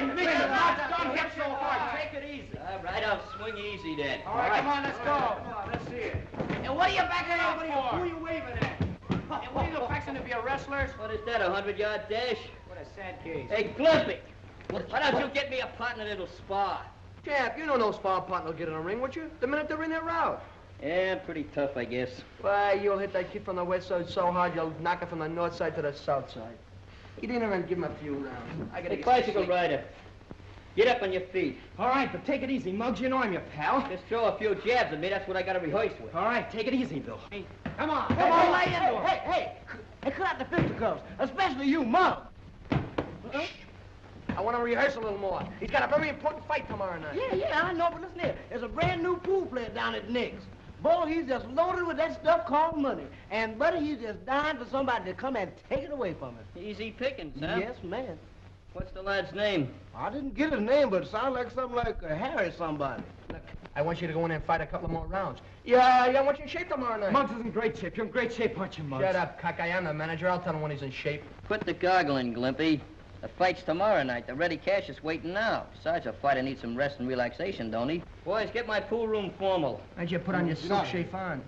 Don't hit so hard. Take it easy. All right, I'll swing easy then. All right, come on, let's go. Come on, let's see it. And what are you backing up for? Who are you waving at? And what are you fixing to be a wrestler? What is that, a 100-yard dash? What a sad case. Hey, Glimpy, why don't you get me a partner that'll spar? Champ, you know no sparring partner will get in the ring, would you? The minute they're in their route. Yeah, pretty tough, I guess. Why, you'll hit that kid from the west side so hard, you'll knock it from the north side to the south side. He didn't even give him a few rounds. I gotta Hey, bicycle rider, get up on your feet. All right, but take it easy, Muggs. You know I'm your pal. Just throw a few jabs at me. That's what I got to rehearse with. All right, take it easy, Bill. Hey, come on. Come on, lay into him. Hey, cut out the fisticuffs, especially you, Muggs. I want to rehearse a little more. He's got a very important fight tomorrow night. Yeah, I know, but listen here. There's a brand new pool player down at Nick's. Boy, he's just loaded with that stuff called money. And, buddy, he's just dying for somebody to come and take it away from him. Easy pickings, huh? Yes, man. What's the lad's name? I didn't get his name, but it sounds like something like Harry somebody. Look, I want you to go in there and fight a couple more rounds. Yeah, I want you in shape tomorrow night. Muggs is in great shape. You're in great shape, aren't you, Muggs? Shut up, cock. I am the manager. I'll tell him when he's in shape. Quit the goggling, Glimpy. The fight's tomorrow night. The ready cash is waiting now. Besides, a fighter needs some rest and relaxation, don't he? Boys, get my pool room formal. How'd you put on your silk chiffon?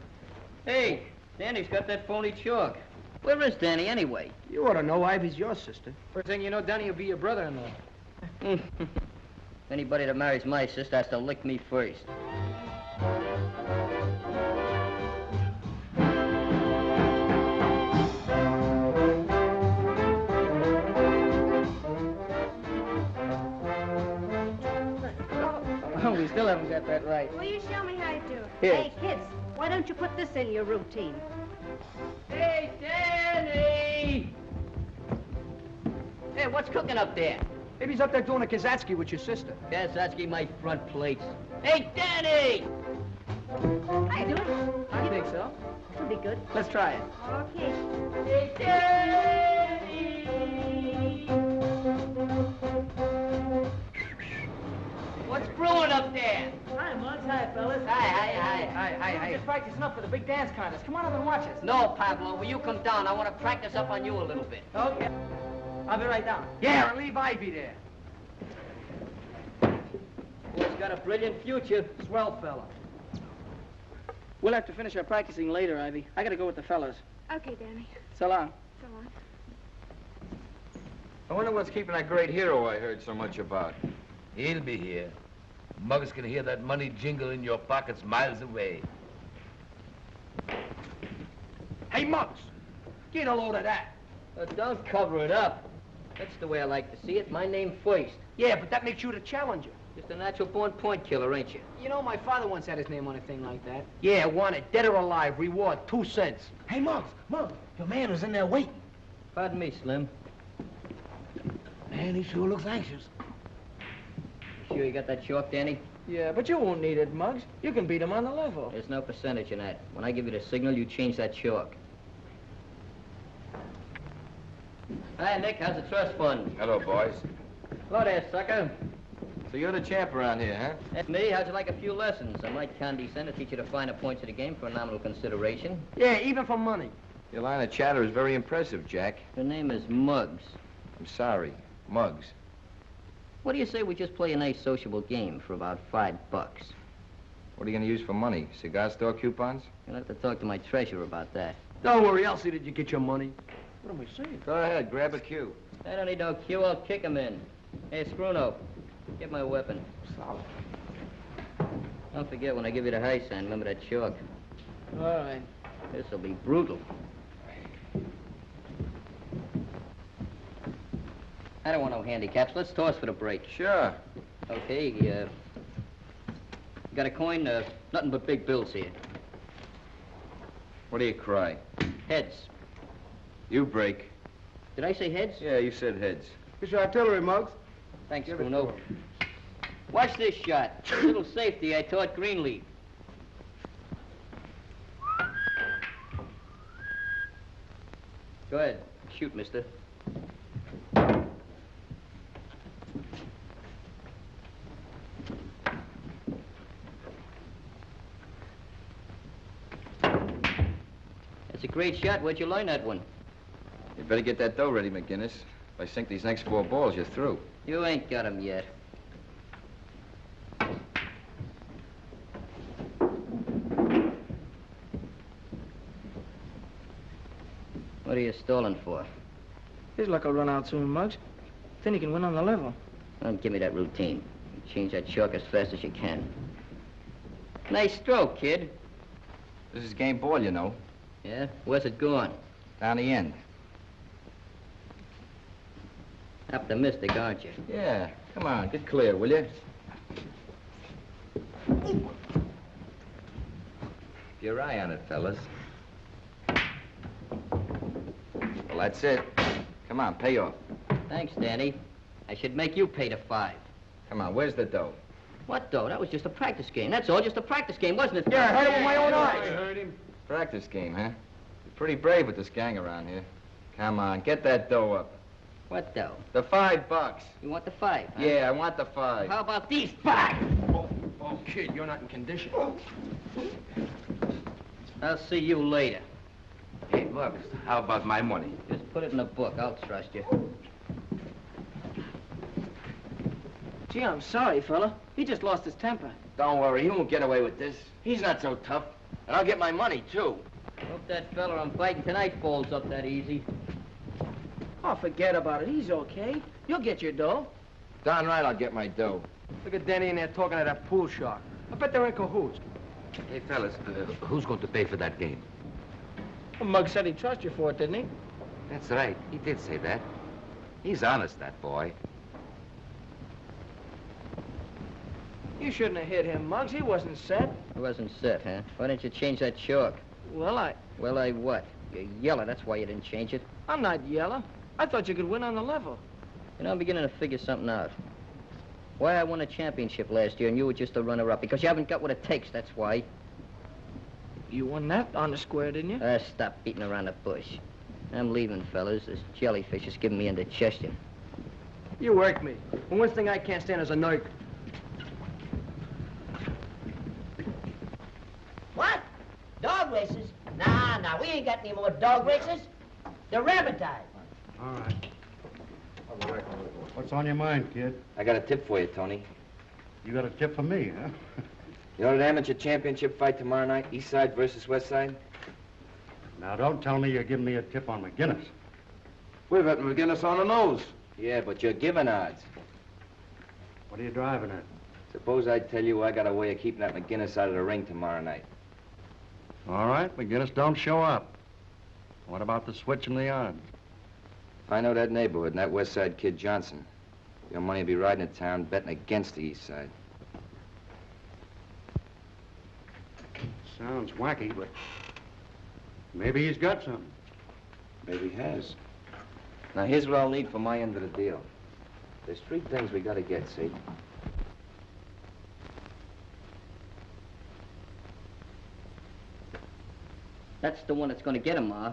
Hey, Danny's got that phony chalk. Where is Danny, anyway? You ought to know Ivy's your sister. First thing you know, Danny will be your brother-in-law. Anybody that marries my sister has to lick me first. Oh, we still haven't got that right. Will you show me how to do it? Here. Hey, kids, why don't you put this in your routine? Hey, Danny! Hey, what's cooking up there? Maybe he's up there doing a Kazatsky with your sister. Kazatsky, my front plates. Hey, Danny! How you doing? I think so. This'll be good. Let's try it. Okay. Hey, Danny! What's brewing up there? Hi, Muggs. Hi, fellas. Hi. We're just practicing up for the big dance contest. Come on up and watch us. No, Pablo, will you come down? I want to practice up on you a little bit. Okay. I'll be right down. Yeah, and leave Ivy there. Boy's got a brilliant future. Swell fella. We'll have to finish our practicing later, Ivy. I gotta go with the fellas. Okay, Danny. So long. So long. I wonder what's keeping that great hero I heard so much about. He'll be here. Muggs can hear that money jingle in your pockets miles away. Hey, Muggs, get a load of that. Don't cover it up. That's the way I like to see it. My name first. Yeah, but that makes you the challenger. Just a natural-born point killer, ain't you? You know, my father once had his name on a thing like that. Yeah, want it. Dead or alive. Reward, 2 cents. Hey, Muggs, your man is in there waiting. Pardon me, Slim. Man, he sure looks anxious. Sure you got that chalk, Danny? Yeah, but you won't need it, Muggs. You can beat him on the level. There's no percentage in that. When I give you the signal, you change that chalk. Hi, Nick. How's the trust fund? Hello, boys. Hello there, sucker. So you're the champ around here, huh? That's me. How'd you like a few lessons? I might condescend to teach you the finer points of the game for a nominal consideration. Yeah, even for money. Your line of chatter is very impressive, Jack. Your name is Muggs. I'm sorry. Muggs. What do you say we just play a nice sociable game for about $5? What are you going to use for money? Cigar store coupons? You'll have to talk to my treasurer about that. Don't worry, I'll see that you get your money. What am I saying? Go ahead, grab a cue. I don't need no cue. I'll kick him in. Hey, Scruno, get my weapon. Solid. Don't forget, when I give you the high sign, remember that chalk. All right. This'll be brutal. I don't want no handicaps. Let's toss for the break. Sure. Okay, you got a coin? Nothing but big bills here. What do you cry? Heads. You break. Did I say heads? Yeah, you said heads. It's your artillery, Muggs. Thanks, Bruno. Watch this shot. A little safety I taught Greenleaf. Go ahead. Shoot, mister. That's a great shot. Where'd you learn that one? You better get that dough ready, McGinnis. If I sink these next 4 balls, you're through. You ain't got him yet. What are you stalling for? His luck will run out soon, Muggs. Then he can win on the level. Don't give me that routine. Change that chalk as fast as you can. Nice stroke, kid. This is game ball, you know. Yeah? Where's it going? Down the end. Optimistic, aren't you? Yeah. Come on, get clear, will you? Keep your eye on it, fellas. Well, that's it. Come on, pay off. Thanks, Danny. I should make you pay the 5. Come on, where's the dough? What dough? That was just a practice game. That's all, just a practice game, wasn't it? Yeah, I heard it with my own eyes. I heard him. Practice game, huh? You're pretty brave with this gang around here. Come on, get that dough up. What dough? The $5. You want the 5, huh? Yeah, I want the 5. How about these 5? Oh, kid, you're not in condition. I'll see you later. Hey, Muggs, how about my money? Just put it in the book. I'll trust you. Gee, I'm sorry, fella. He just lost his temper. Don't worry, he won't get away with this. He's not so tough. And I'll get my money, too. Hope that fella I'm fighting tonight folds up that easy. Oh, forget about it. He's okay. You'll get your dough. Darn right I'll get my dough. Look at Denny in there talking to that pool shark. I bet they're in cahoots. Hey, fellas, who's going to pay for that game? Well, Muggs said he'd trust you for it, didn't he? That's right. He did say that. He's honest, that boy. You shouldn't have hit him, Muggs. He wasn't set. It wasn't set, huh? Why didn't you change that chalk? Well, Well, I what? You're yellow, that's why you didn't change it. I'm not yellow. I thought you could win on the level. You know, I'm beginning to figure something out. Why I won a championship last year and you were just a runner-up? Because you haven't got what it takes, that's why. You won that on the square, didn't you? Stop beating around the bush. I'm leaving, fellas. This jellyfish is giving me indigestion. You worked me. And one thing I can't stand is a nerk. What? Dog races? Nah, we ain't got any more dog races. They're rabbitized. All right. What's on your mind, kid? I got a tip for you, Tony. You got a tip for me, huh? You know that amateur championship fight tomorrow night? Eastside versus Westside? Now, don't tell me you're giving me a tip on McGinnis. We've got McGinnis on the nose. Yeah, but you're giving odds. What are you driving at? Suppose I tell you I got a way of keeping that McGinnis out of the ring tomorrow night. All right, McGinnis don't show up. What about the switch in the odds? If I know that neighborhood and that Westside kid Johnson, your money will be riding to town betting against the East Side. Sounds wacky, but maybe he's got something. Maybe he has. Now, here's what I'll need for my end of the deal. There's 3 things we gotta get, see? That's the one that's gonna get him, Ma.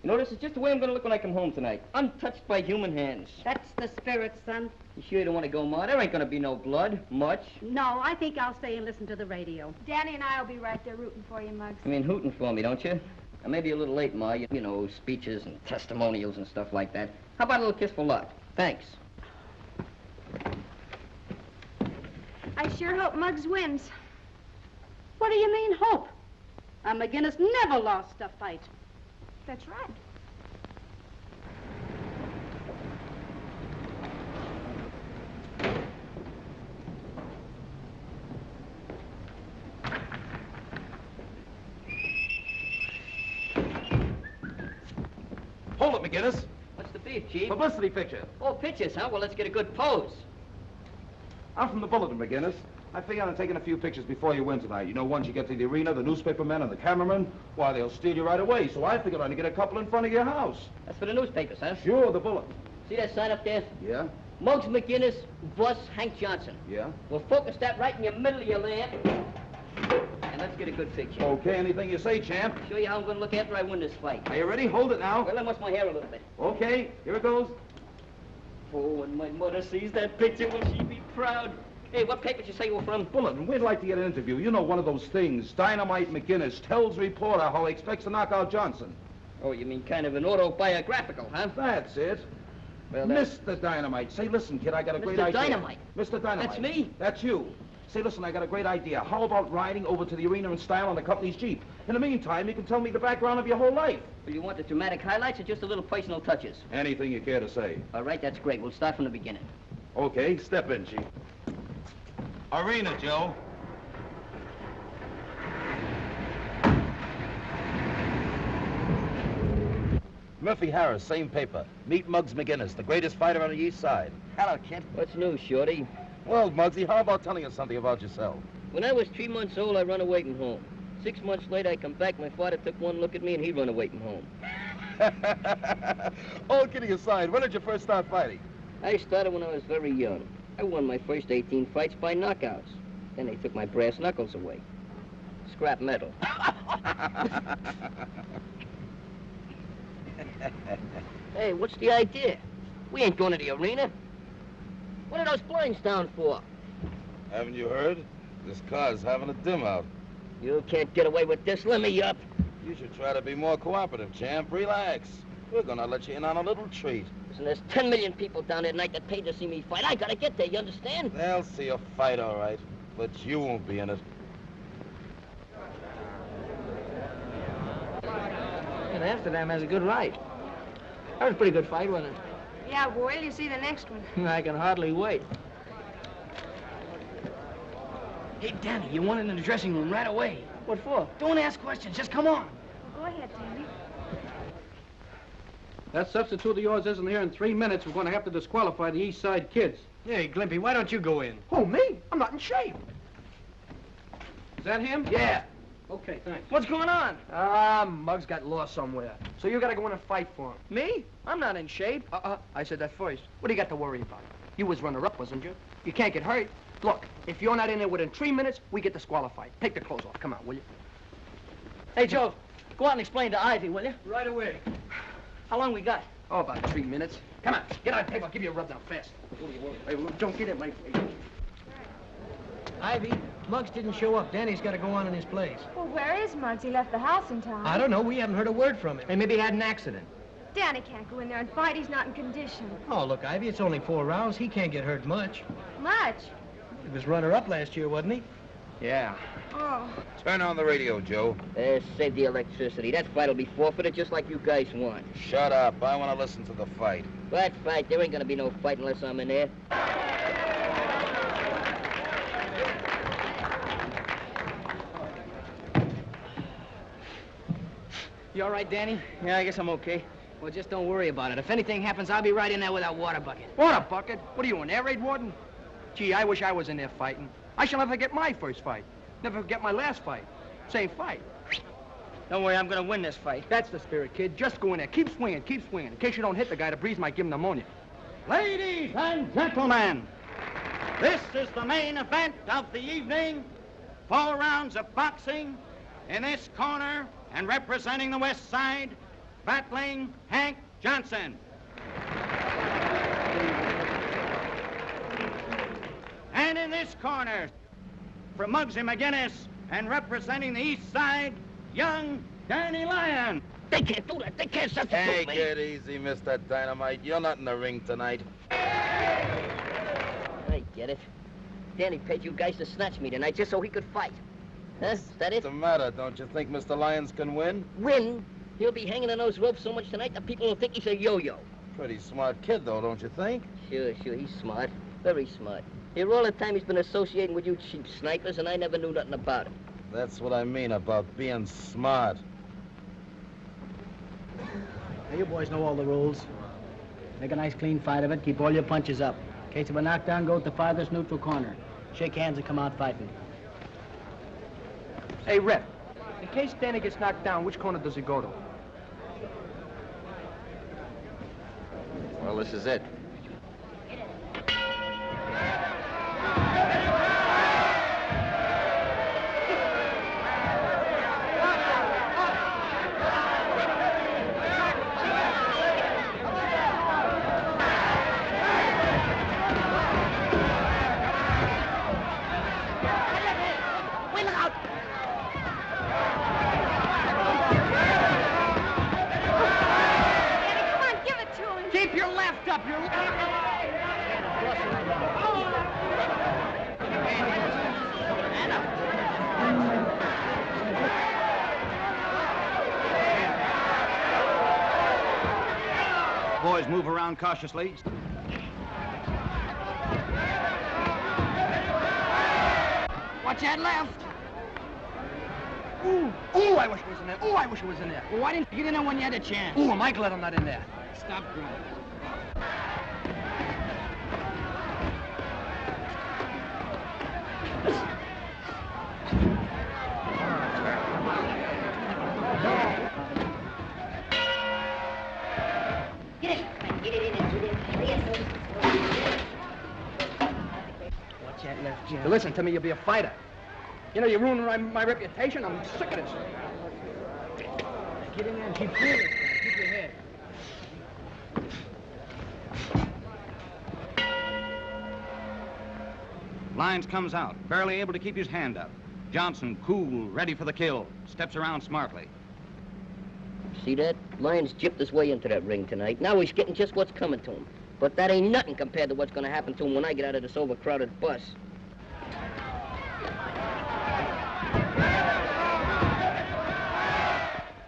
You know, this is just the way I'm gonna look when I come home tonight. Untouched by human hands. That's the spirit, son. You sure you don't want to go, Ma? There ain't gonna be no blood, much. No, I think I'll stay and listen to the radio. Danny and I will be right there rooting for you, Muggs. I mean, hooting for me, don't you? I may be a little late, Ma. You know, speeches and testimonials and stuff like that. How about a little kiss for luck? Thanks. I sure hope Muggs wins. What do you mean, hope? McGinnis never lost a fight. That's right. Hold it, McGinnis. What's the beef, Chief? Publicity picture. Oh, pictures, huh? Well, let's get a good pose. I'm from the Bulletin, McGinnis. I figure on taking a few pictures before you win tonight. You know, once you get to the arena, the newspapermen and the cameramen, why, they'll steal you right away. So I figured I'd get a couple in front of your house. That's for the newspapers, huh? Sure, the Bulletin. See that sign up there? Yeah? Muggs McGinnis, boss Hank Johnson. Yeah? We'll focus that right in the middle of your land. And let's get a good picture. Okay, anything you say, champ. Show you how I'm gonna look after I win this fight. Are you ready? Hold it now. Well, let me wash my hair a little bit. Okay, here it goes. Oh, when my mother sees that picture, will she be proud? Hey, what paper did you say you were from? Bulletin, we'd like to get an interview. You know, one of those things. Dynamite McGinnis tells reporter how he expects to knock out Johnson. Oh, you mean kind of an autobiographical, huh? That's it. Well, Mr. Dynamite. Say, listen, kid, I got a great Mr. idea. Dynamite? Mr. Dynamite. That's me? That's you. Say, listen, I got a great idea. How about riding over to the arena in style on the company's Jeep? In the meantime, you can tell me the background of your whole life. Well, you want the dramatic highlights or just a little personal touches? Anything you care to say. All right, that's great. We'll start from the beginning. Okay, step in, Chief. Arena, Joe. Murphy Harris, same paper. Meet Muggs McGinnis, the greatest fighter on the East Side. Hello, kid. What's new, Shorty? Well, Muggsy, how about telling us something about yourself? When I was 3 months old, I run away from home. 6 months later, I come back. My father took one look at me, and he run away from home. All kidding aside, when did you first start fighting? I started when I was very young. I won my first 18 fights by knockouts. Then they took my brass knuckles away. Scrap metal. Hey, what's the idea? We ain't going to the arena. What are those blinds down for? Haven't you heard? This car's having a dim out. You can't get away with this. Let me up. You should try to be more cooperative, champ. Relax. We're gonna let you in on a little treat. Listen, there's 10 million people down there tonight that paid to see me fight. I gotta get there, you understand? They'll see you fight, all right. But you won't be in it. And Amsterdam has a good ride. That was a pretty good fight, wasn't it? Yeah, well, wait till you see the next one. I can hardly wait. Hey, Danny, you want it in the dressing room right away. What for? Don't ask questions. Just come on. Go ahead, Danny. That substitute of yours isn't here in 3 minutes. We're going to have to disqualify the Eastside kids. Hey, Glimpy, why don't you go in? Who, me? I'm not in shape. Is that him? Yeah. Okay, thanks. What's going on? Muggs got lost somewhere. So you gotta go in and fight for him. Me? I'm not in shape. I said that first. What do you got to worry about? You was runner-up, wasn't you? You can't get hurt. Look, if you're not in there within 3 minutes, we get disqualified. Take the clothes off. Come on, will you? Hey, Joe, go out and explain to Ivy, will you? Right away. How long we got? Oh, about 3 minutes. Come on, get on the table. I'll give you a rub down fast. Hey, look, don't get in my face. Ivy, Muggs didn't show up. Danny's got to go on in his place. Well, where is Muggs? He left the house in town. I don't know. We haven't heard a word from him. Hey, maybe he had an accident. Danny can't go in there and fight. He's not in condition. Oh, look, Ivy, it's only 4 rounds. He can't get hurt much. Much? He was runner-up last year, wasn't he? Yeah. Oh. Turn on the radio, Joe. Save the electricity. That fight'll be forfeited just like you guys want. Shut up. I want to listen to the fight. What fight? There ain't gonna be no fight unless I'm in there. You all right, Danny? Yeah, I guess I'm okay. Well, just don't worry about it. If anything happens, I'll be right in there with that water bucket. Water bucket? What are you, an air raid warden? Gee, I wish I was in there fighting. I shall never get my first fight. Never get my last fight. Same fight. Don't worry, I'm gonna win this fight. That's the spirit, kid. Just go in there. Keep swinging, keep swinging. In case you don't hit the guy, the breeze might give him pneumonia. Ladies and gentlemen, this is the main event of the evening. 4 rounds of boxing. In this corner, and representing the West Side, battling Hank Johnson. And in this corner, from Muggsy McGinnis, and representing the East Side, young Danny Lyons. They can't do that. They can't substitute me. Take it easy, Mr. Dynamite. You're not in the ring tonight. I get it. Danny paid you guys to snatch me tonight just so he could fight. Huh? Is that it? What's the matter? Don't you think Mr. Lyons can win? Win? He'll be hanging on those ropes so much tonight that people will think he's a yo-yo. Pretty smart kid, though, don't you think? Sure, he's smart. Very smart. Here all the time he's been associating with you cheap snipers, and I never knew nothing about him. That's what I mean about being smart. Now, you boys know all the rules. Make a nice clean fight of it. Keep all your punches up. In case of a knockdown, go to the farthest neutral corner. Shake hands and come out fighting. Hey, Rep, in case Danny gets knocked down, which corner does he go to? Well, this is it. Danny, come on, give it to him. Keep your left up, your boys move around cautiously. Watch that left. Ooh, ooh, I wish it was in there. Ooh, I wish it was in there. Well, why didn't you get in there when you had a chance? Ooh, am I glad I'm not in there. Stop grumbling. Watch that left, Jim. Listen to me, you'll be a fighter. You know, you're ruining my reputation. I'm sick of this. Get in there and keep cool this time. Keep your head. Lyons comes out, barely able to keep his hand up. Johnson, cool, ready for the kill, steps around smartly. See that? Lyons gypped his way into that ring tonight. Now he's getting just what's coming to him. But that ain't nothing compared to what's going to happen to him when I get out of this overcrowded bus.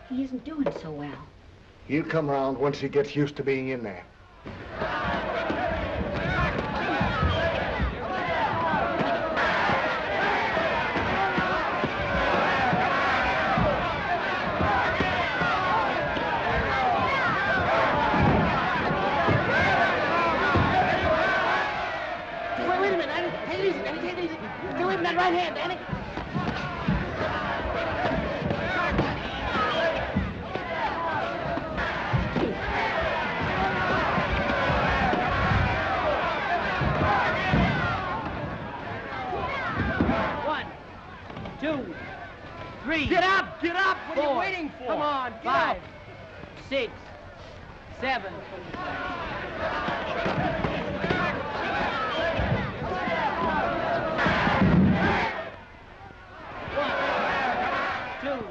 He isn't doing so well. He'll come round once he gets used to being in there. Wait a minute, Danny. Take it easy, Danny. Take it easy. Stay away from that right hand, Danny. Two, three. Get up! Get up! What are you Four. waiting for? Come on, get 5, up. 6, 7. One, 2,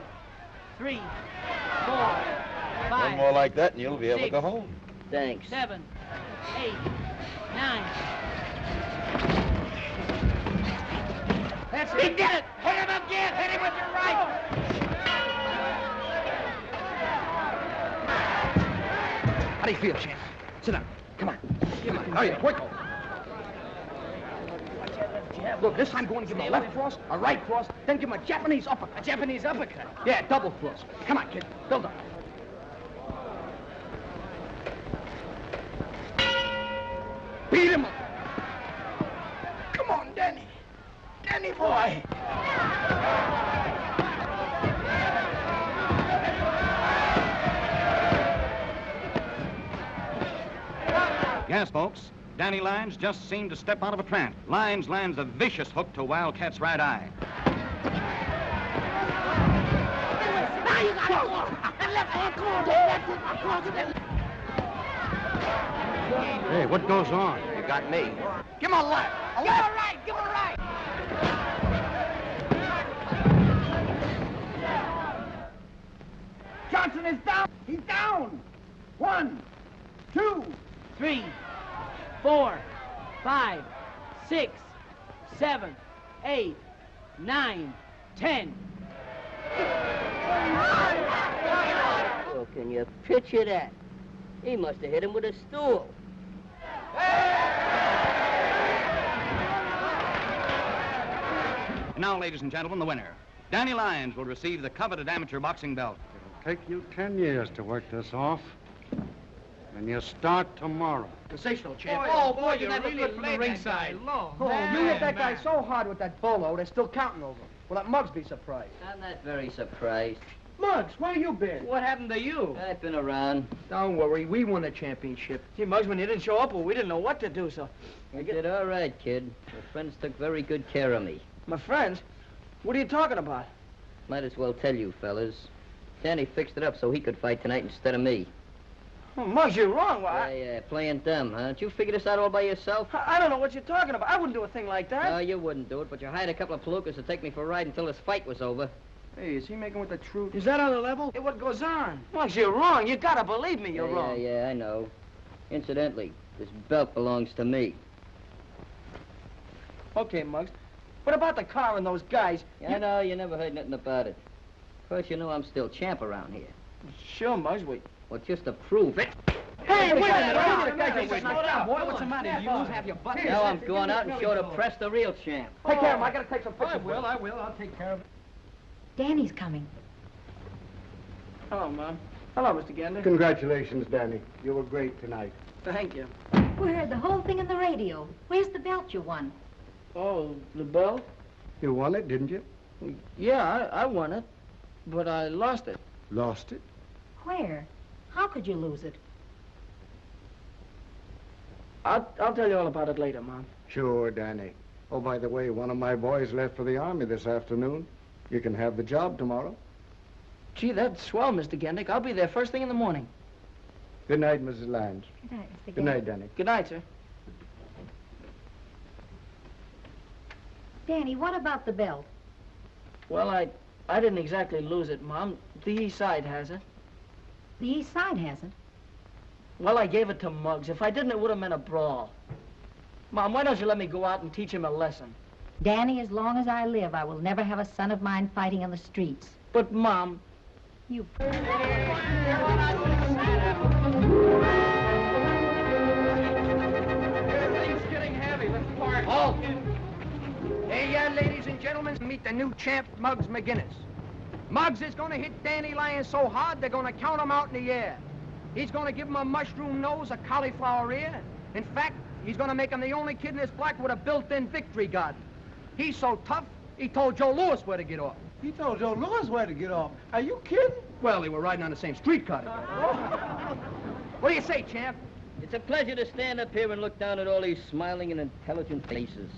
3, 4, 5. One more like that and you'll be able to 6, go home. Thanks. 7, 8, 9. That's He it. did it! Hit him again! Hit him with your right! How do you feel, champ? Sit down. Come on. Come on. Hurry up, quick. Look, this time go and give him a left cross, a right cross, then give him a Japanese uppercut. A Japanese uppercut. Yeah, double cross. Come on, kid. Build up. Beat him up. Come on, Danny. Danny boy. Yes, folks, Danny Lyons just seemed to step out of a trance. Lyons lands a vicious hook to Wildcat's right eye. Now you got it! And left hand, come on, Danny. That's it. Cross it. Hey, what goes on? You got me. Give him a left. Give him a right! Give him a right! Johnson is down. He's down. 1, 2. 3, 4, 5, 6, 7, 8, 9, 10. Oh, can you picture that? He must have hit him with a stool. And now, ladies and gentlemen, the winner. Danny Lyons will receive the coveted amateur boxing belt. It'll take you 10 years to work this off. And you start tomorrow. Sensational, champ. Boy, you never good from the ringside. Oh, you hit that guy so hard with that bolo, they're still counting over him. Will that Muggs be surprised? I'm not very surprised. Muggs, where you been? What happened to you? I've been around. Don't worry, we won the championship. Gee, Muggs, when you didn't show up, well, we didn't know what to do, so... You did all right, kid. Your friends took very good care of me. My friends? What are you talking about? Might as well tell you, fellas. Danny fixed it up so he could fight tonight instead of me. Oh, Muggs, you're wrong. Why? Yeah, playing dumb, huh? Did you figure this out all by yourself? I don't know what you're talking about. I wouldn't do a thing like that. No, you wouldn't do it, but you hired a couple of palookas to take me for a ride until this fight was over. Hey, is he making with the truth? Is that on the level? Hey, what goes on? Muggs, you're wrong. You gotta believe me, you're wrong. Yeah, I know. Incidentally, this belt belongs to me. Okay, Muggs. What about the car and those guys? I know, you never heard nothing about it. Of course, you know I'm still champ around here. Sure, Muggs, wait. Well, just to prove it. Hey! Hey, wait a minute. What's the matter? You have your butt. Now I'm going out and show the press the real champ. Take care of him. I gotta take some pictures. I will. I'll take care of it. Danny's coming. Hello, Mom. Hello, Mr. Gander. Congratulations, Danny. You were great tonight. Thank you. We heard the whole thing in the radio. Where's the belt you won? Oh, the belt? You won it, didn't you? Yeah, I won it, but I lost it. Lost it? Where? How could you lose it? I'll tell you all about it later, Mom. Sure, Danny. Oh, by the way, one of my boys left for the Army this afternoon. You can have the job tomorrow. Gee, that's swell, Mr. Gendick. I'll be there first thing in the morning. Good night, Mrs. Lyons. Good night, Mr. Good night, Danny. Good night, sir. Danny, what about the belt? Well, I didn't exactly lose it, Mom. The Eastside has it. The East Side has it. Well, I gave it to Muggs. If I didn't, it would have meant a brawl. Mom, why don't you let me go out and teach him a lesson? Danny, as long as I live, I will never have a son of mine fighting in the streets. But, Mom... You... Everything's getting heavy. Let's park. Halt! Hey, ladies and gentlemen, meet the new champ, Muggs McGinnis. Muggs is going to hit Danny Lyons so hard, they're going to count him out in the air. He's going to give him a mushroom nose, a cauliflower ear. In fact, he's going to make him the only kid in this block with a built-in victory garden. He's so tough, he told Joe Louis where to get off. He told Joe Louis where to get off. Are you kidding? Well, they were riding on the same streetcar together. What do you say, champ? It's a pleasure to stand up here and look down at all these smiling and intelligent faces.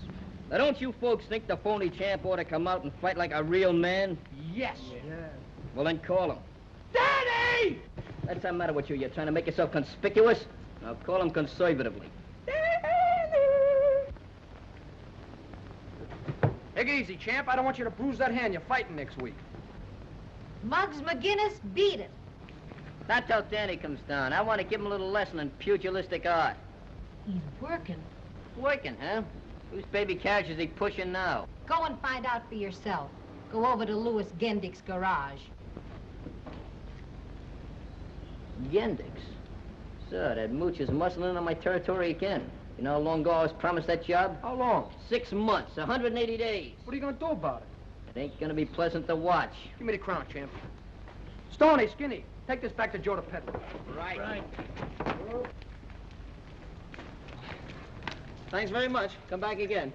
Now, don't you folks think the phony champ ought to come out and fight like a real man? Yes. Yeah. Well, then call him. Danny! What's the matter with you? You're trying to make yourself conspicuous? Now, call him conservatively. Take it easy, champ. I don't want you to bruise that hand. You're fighting next week. Muggs McGinnis, beat it. Not till Danny comes down. I want to give him a little lesson in pugilistic art. He's working. Working, huh? Whose baby carriage is he pushing now? Go and find out for yourself. Go over to Louis Gendick's garage. Gendix? Sir, that mooch is muscling in on my territory again. You know how long ago I was promised that job? How long? 6 months, 180 days. What are you going to do about it? It ain't gonna be pleasant to watch. Give me the crown, champ. Stoney, Skinny, take this back to Joe the peddler. Right. Thanks very much. Come back again.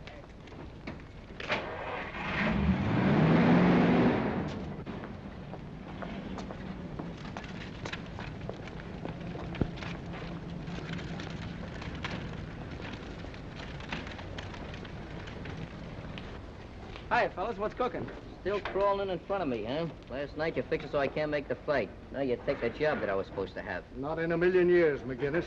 Hi, fellas. What's cooking? Still crawling in front of me, huh? Last night you fixed it so I can't make the fight. Now you take the job that I was supposed to have. Not in a million years, McGinnis.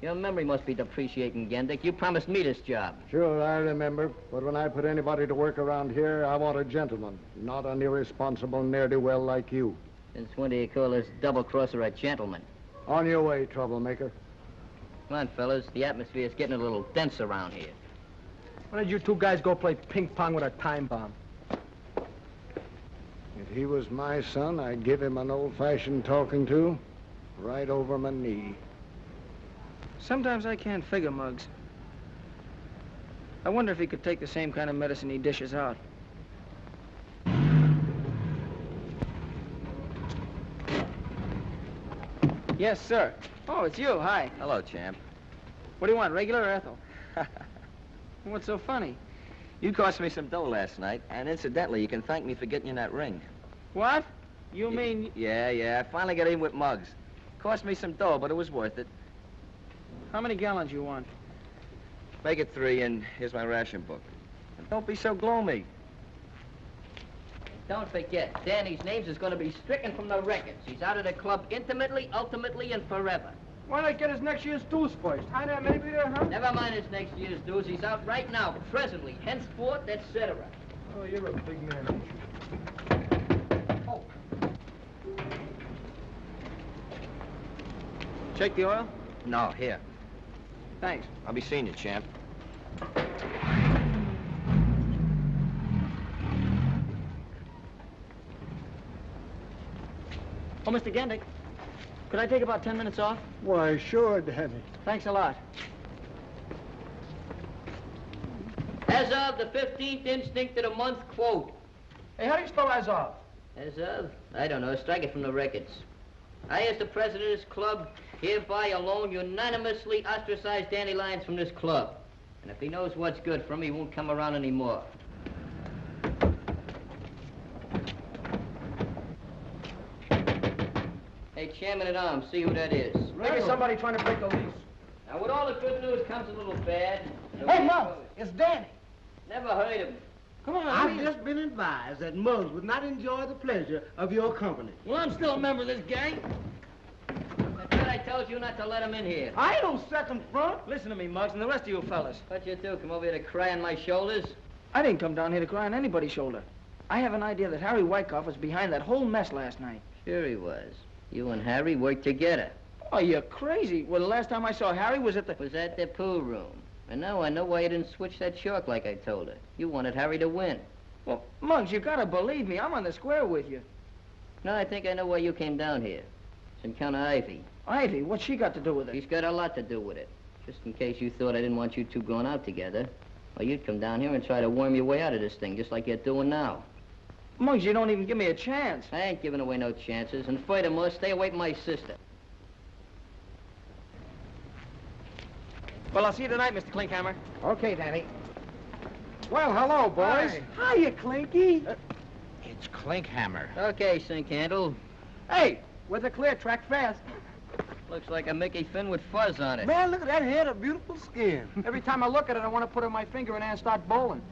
Your memory must be depreciating, Gendick. You promised me this job. Sure, I remember. But when I put anybody to work around here, I want a gentleman, not an irresponsible ne'er-do-well like you. Since when do you call this double-crosser a gentleman? On your way, troublemaker. Come on, fellas. The atmosphere is getting a little dense around here. Why don't you two guys go play ping pong with a time bomb? If he was my son, I'd give him an old-fashioned talking to, right over my knee. Sometimes I can't figure, Muggs. I wonder if he could take the same kind of medicine he dishes out. Yes, sir. Oh, it's you. Hi. Hello, champ. What do you want, regular or Ethel? What's so funny? You cost me some dough last night, and incidentally, you can thank me for getting you that ring. What? You mean... Yeah, I finally got in with Muggs. Cost me some dough, but it was worth it. How many gallons you want? Make it 3, and here's my ration book. And don't be so gloomy. Don't forget, Danny's names is going to be stricken from the records. He's out of the club intimately, ultimately, and forever. Why not get his next year's dues first? Huh, maybe there, huh? Never mind his next year's dues. He's out right now, presently, henceforth, etc. Oh, you're a big man, ain't you? Oh. Check the oil? No, here. Thanks. I'll be seeing you, champ. Oh, Mr. Gendick. Could I take about 10 minutes off? Why, sure, Danny. Thanks a lot. As of the 15th instinct of the month, quote. Hey, how do you spell as of? As of? I don't know. Strike it from the records. I, as the president of this club, hereby alone unanimously ostracize Danny Lyons from this club. And if he knows what's good for him, he won't come around anymore. Hey, Chairman at Arms, see who that is. Maybe somebody trying to break a lease. Now, with all the good news comes a little bad. Hey, Muggs, it's Danny. Never heard of him. Come on, I've just been advised that Muggs would not enjoy the pleasure of your company. Well, I'm still a member of this gang. I thought I told you not to let him in here. I ain't no second front. Listen to me, Muggs, and the rest of you fellas. What'd you do? Come over here to cry on my shoulders? I didn't come down here to cry on anybody's shoulder. I have an idea that Harry Wycoff was behind that whole mess last night. Sure he was. You and Harry worked together. Oh, you're crazy. Well, the last time I saw Harry was at the... Was at the pool room. And now I know why you didn't switch that shark like I told her. You wanted Harry to win. Well, Muggs, you gotta believe me. I'm on the square with you. No, I think I know why you came down here. It's Encounter Ivy. Ivy? What's she got to do with it? She's got a lot to do with it. Just in case you thought I didn't want you two going out together. Well, you'd come down here and try to worm your way out of this thing, just like you're doing now. Muggs, you don't even give me a chance. I ain't giving away no chances. And furthermore, stay away from my sister. Well, I'll see you tonight, Mr. Klinkhammer. Okay, Danny. Well, hello, boys. Hiya, Clinky. It's Klinkhammer. Okay, sink handle. Hey, with a clear track fast. Looks like a Mickey Finn with fuzz on it. Man, look at that head of beautiful skin. Every time I look at it, I want to put in my finger in there and start bowling.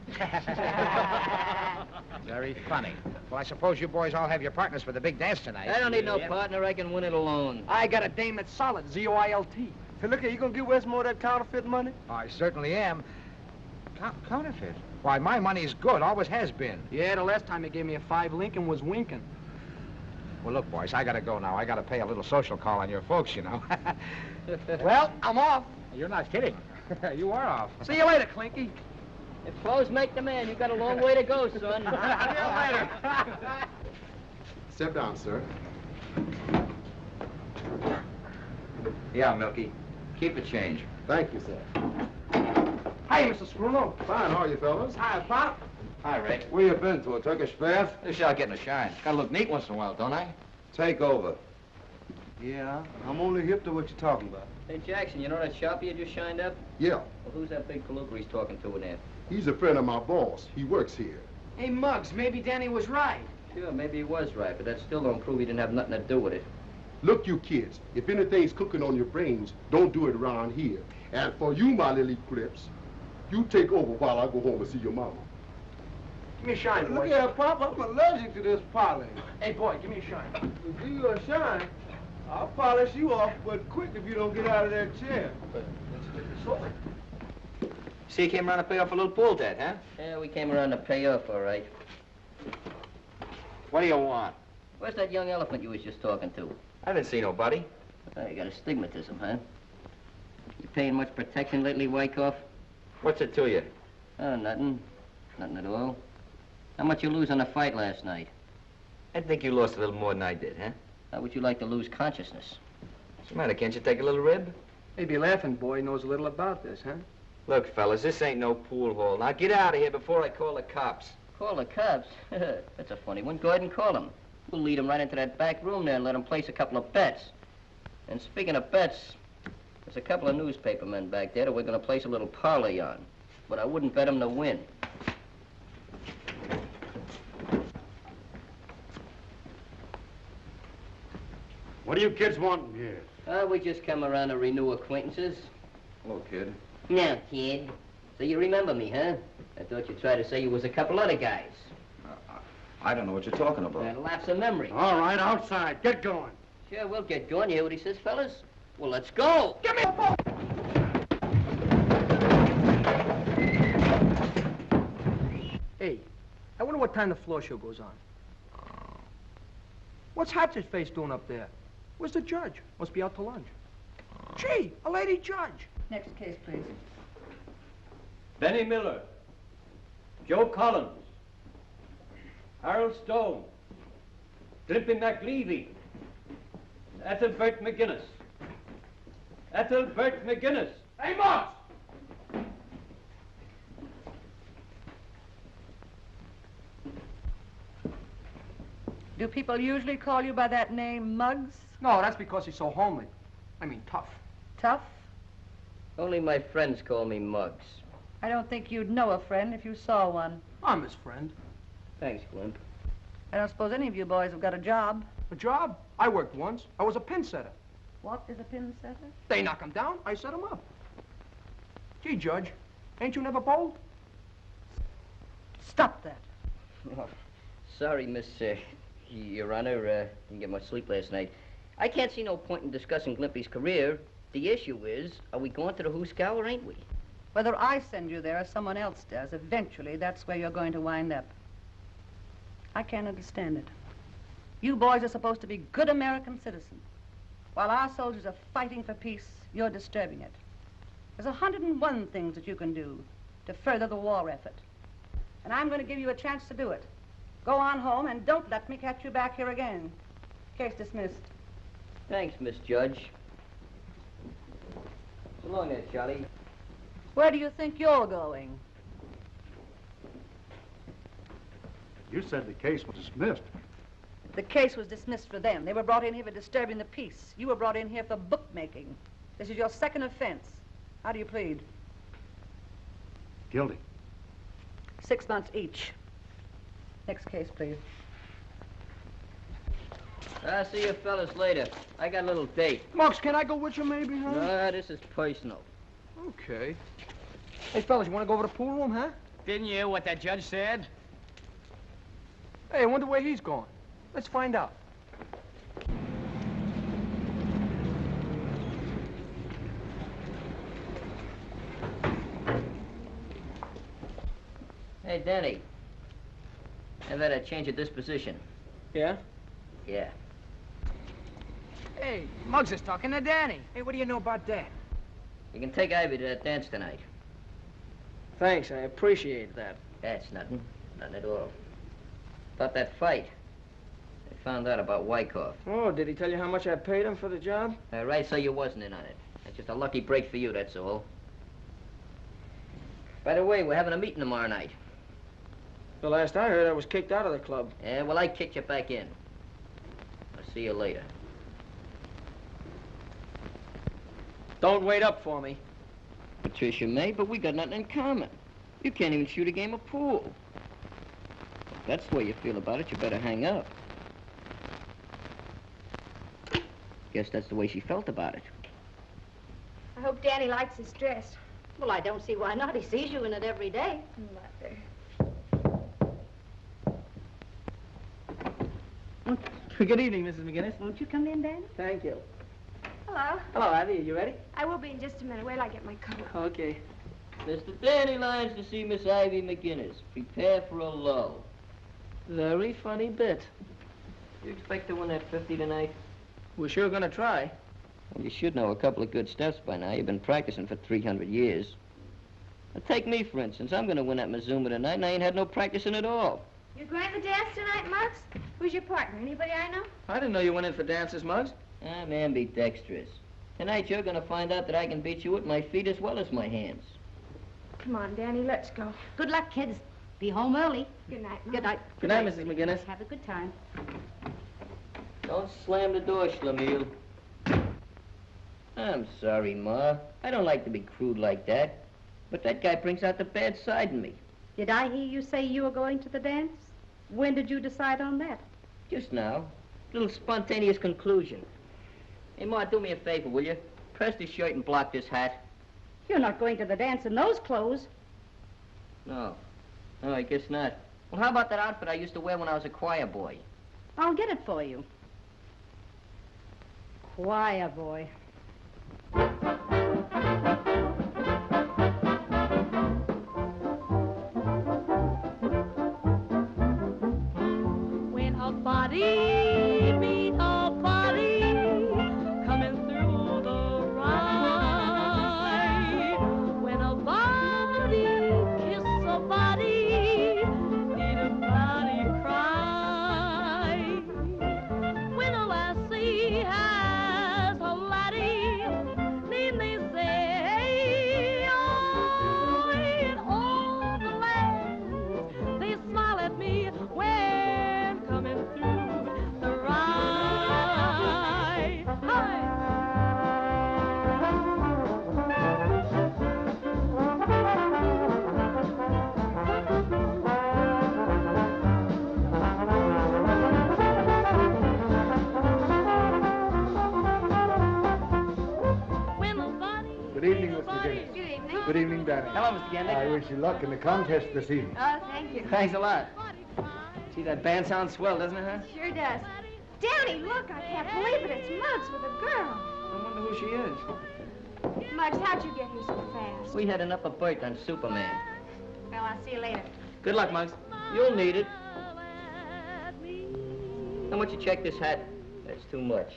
Very funny. Well, I suppose you boys all have your partners for the big dance tonight. I don't need no partner. I can win it alone. I got a dame that's solid, Z-O-I-L-T. Hey, look here, you gonna give Westmore that counterfeit money? I certainly am. Counterfeit? Why, my money's good, always has been. Yeah, the last time he gave me a 5 Lincoln was winking. Well, look, boys, I gotta go now. I gotta pay a little social call on your folks, you know. Well, I'm off. You're not kidding. You are off. See you later, Clinky. If clothes make the man, you got a long way to go, son. See you later. Step down, sir. Yeah, Milky. Keep the change. Thank you, sir. Hey, Mr. Screwlow. Fine, how are you, fellas? Hi, Pop. Hi, Rick. Where you been, to a Turkish bath? This shot getting a shine. Gotta look neat once in a while, don't I? Take over. Yeah, I'm only hip to what you're talking about. Hey, Jackson, you know that shop you just shined up? Yeah, Well, who's that big palooka he's talking to in there? he's a friend of my boss. He works here. Hey, Muggs, maybe Danny was right. Sure, maybe he was right, but that still don't prove he didn't have nothing to do with it. Look, you kids, if anything's cooking on your brains, don't do it around here. And for you, my little clips, you take over while I go home and see your mama. Give me a shine, boy. Look here, Pop, I'm allergic to this polish. Hey, boy, give me a shine. To do you a shine, I'll polish you off, but quick if you don't get out of that chair. See, you came around to pay off a little pool debt, huh? Yeah, we came around to pay off, all right. What do you want? Where's that young elephant you was just talking to? I didn't see nobody. Oh, you got astigmatism, huh? You paying much protection lately, Wycoff? What's it to you? Oh, nothing. Nothing at all. How much you lose on the fight last night? I think you lost a little more than I did, huh? How would you like to lose consciousness? What's the matter? Can't you take a little rib? Maybe laughing boy knows a little about this, huh? Look, fellas, this ain't no pool hall. Now get out of here before I call the cops. Call the cops? That's a funny one. Go ahead and call them. We'll lead them right into that back room there and let them place a couple of bets. And speaking of bets, there's a couple of newspaper men back there that we're going to place a little parlay on. But I wouldn't bet them to win. What do you kids want here? We just come around to renew acquaintances. Hello, kid. Now, kid. So you remember me, huh? I thought you'd try to say you was a couple other guys. I don't know what you're talking about. That lapse of memory. All right, outside. Get going. Sure, we'll get going. You hear what he says, fellas? Well, let's go. Give me a ball! Hey, I wonder what time the floor show goes on. What's Hatchet's doing up there? Where's the judge? Must be out to lunch. Gee, a lady judge. Next case, please. Benny Miller, Joe Collins, Harold Stone, Drippy McLeavy, Ethelbert McGinnis. Ethelbert McGinnis. Hey, Muggs! Do people usually call you by that name, Muggs? No, that's because he's so homely. I mean, tough. Tough? Only my friends call me Muggs. I don't think you'd know a friend if you saw one. I'm his friend. Thanks, Glimp. I don't suppose any of you boys have got a job. A job? I worked once. I was a pin setter. What is a pin setter? They knock him down, I set him up. Gee, Judge, ain't you never bowled? Stop that. Oh, sorry, Miss, Your Honor, didn't get much sleep last night. I can't see no point in discussing Glimpy's career. The issue is, are we going to the Hooskow or ain't we? Whether I send you there or someone else does, eventually that's where you're going to wind up. I can't understand it. You boys are supposed to be good American citizens. While our soldiers are fighting for peace, you're disturbing it. There's 101 things that you can do to further the war effort. And I'm going to give you a chance to do it. Go on home and don't let me catch you back here again. Case dismissed. Thanks, Miss Judge. So long there, Charlie. Where do you think you're going? You said the case was dismissed. The case was dismissed for them. They were brought in here for disturbing the peace. You were brought in here for bookmaking. This is your second offense. How do you plead? Guilty. 6 months each. Next case, please. I'll see you fellas later. I got a little date. Muggs, can I go with you maybe, huh? No, this is personal. Okay. Hey, fellas, you want to go over to the pool room, huh? Didn't you hear what that judge said? Hey, I wonder where he's going. Let's find out. Hey, Danny. I've had a change of disposition. Yeah? Yeah. Hey, Muggs is talking to Danny. Hey, what do you know about that? You can take Ivy to that dance tonight. Thanks, I appreciate that. That's nothing. Nothing at all. About that fight. I found out about Wycoff. Oh, did he tell you how much I paid him for the job? Right, so you wasn't in on it. That's just a lucky break for you, that's all. By the way, we're having a meeting tomorrow night. The last I heard, I was kicked out of the club. Yeah, well, I kicked you back in. I'll see you later. Don't wait up for me. Patricia may, but we got nothing in common. You can't even shoot a game of pool. If that's the way you feel about it, you better hang up. Guess that's the way she felt about it. I hope Danny likes his dress. Well, I don't see why not. He sees you in it every day. Mother. Good evening, Mrs. McGinnis. Won't you come in, Danny? Thank you. Hello. Hello, Ivy. Are you ready? I will be in just a minute. Wait till I get my coat. Okay. Mr. Danny Lyons to see Miss Ivy McGinnis. Prepare for a lull. Very funny bit. You expect to win that 50 tonight? We're sure gonna try. Well, you should know a couple of good steps by now. You've been practicing for 300 years. Now, take me, for instance. I'm gonna win that Mazuma tonight, and I ain't had no practicing at all. You're going to dance tonight, Muggs? Who's your partner? Anybody I know? I didn't know you went in for dances, Muggs. I'm ambidextrous. Tonight, you're gonna find out that I can beat you with my feet as well as my hands. Come on, Danny, let's go. Good luck, kids. Be home early. Good night, Mom. Good night. Good night, Mrs. McGinnis. Have a good time. Don't slam the door, Schlemiel. I'm sorry, Ma. I don't like to be crude like that. But that guy brings out the bad side in me. Did I hear you say you were going to the dance? When did you decide on that? Just now. Little spontaneous conclusion. Hey, Ma, do me a favor, will you? Press this shirt and block this hat. You're not going to the dance in those clothes. No. No, I guess not. Well, how about that outfit I used to wear when I was a choir boy? I'll get it for you. Choir boy. When a body meet a body coming through the ride, when a body kiss a body, did a body cry? When a lassie has Good evening, Miss McGinnis. Good evening. Good evening, Danny. Hello, Mr. Gandy. I wish you luck in the contest this evening. Oh, thank you. Thanks a lot. Gee, that band sounds swell, doesn't it, huh? Sure does. Danny, look, I can't believe it. It's Muggs with a girl. I wonder who she is. Muggs, how'd you get here so fast? We had an upper berth on Superman. Well, I'll see you later. Good luck, Muggs. You'll need it. How much you check this hat? That's too much.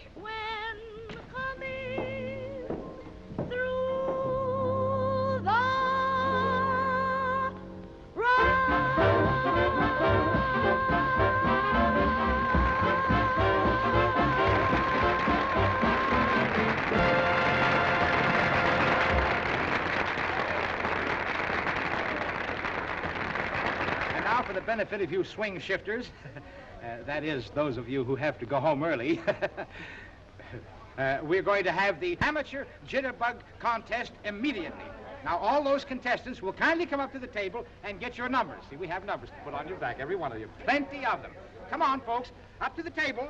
Now, for the benefit of you swing shifters, that is, those of you who have to go home early, we're going to have the amateur jitterbug contest immediately. Now, all those contestants will kindly come up to the table and get your numbers. See, we have numbers to put on your back, every one of you. Plenty of them. Come on, folks, up to the table.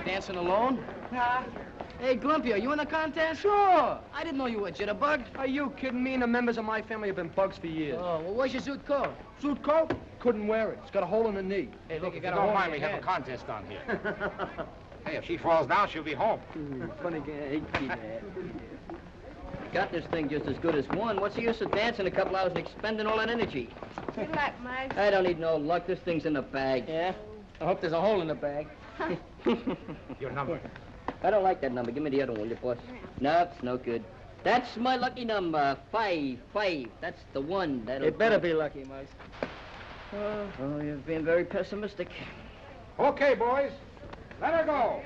Dancing alone? Nah. Hey, Glumpy, are you in the contest? Sure. I didn't know you were a jitterbug. Are you kidding me? And the members of my family have been bugs for years. Oh, well, where's your suit coat? Suit coat? Couldn't wear it. It's got a hole in the knee. Hey, look, If you you got a don't hole mind, in we your have a head. contest on here. Hey, if she falls down, she'll be home. Funny guy. Got this thing just as good as one. What's the use of dancing a couple hours and expending all that energy? Good luck, Muggs. I don't need no luck. This thing's in the bag. Yeah? I hope there's a hole in the bag. Your number. I don't like that number. Give me the other one, will you, boss? No, it's no good. That's my lucky number. 5. That's the one. That'll It better be lucky, Muggs. Oh, you've been very pessimistic. Okay, boys. Let her go.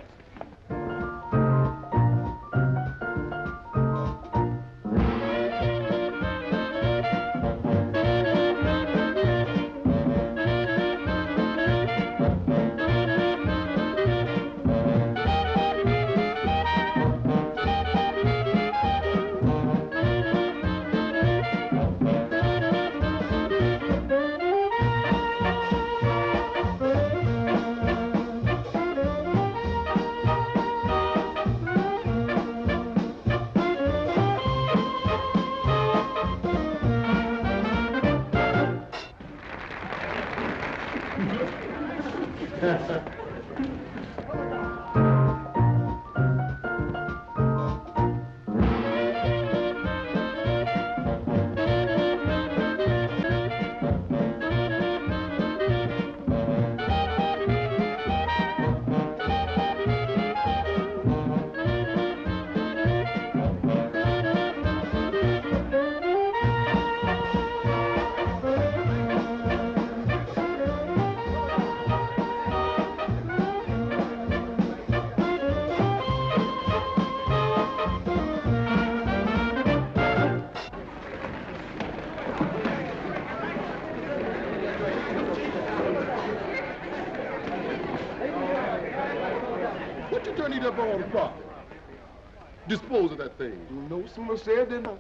What you turn it up on the car? Dispose of that thing. No sooner said than done.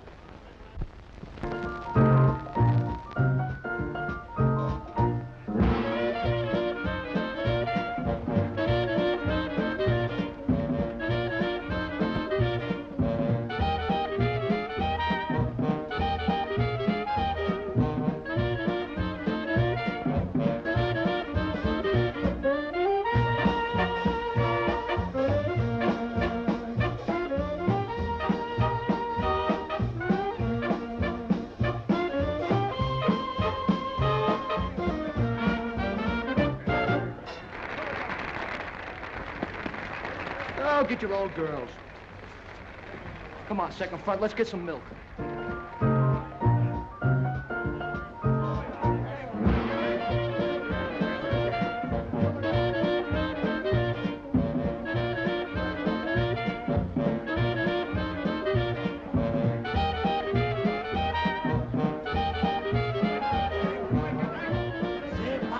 Oh, get your old girls. Come on, second front, let's get some milk.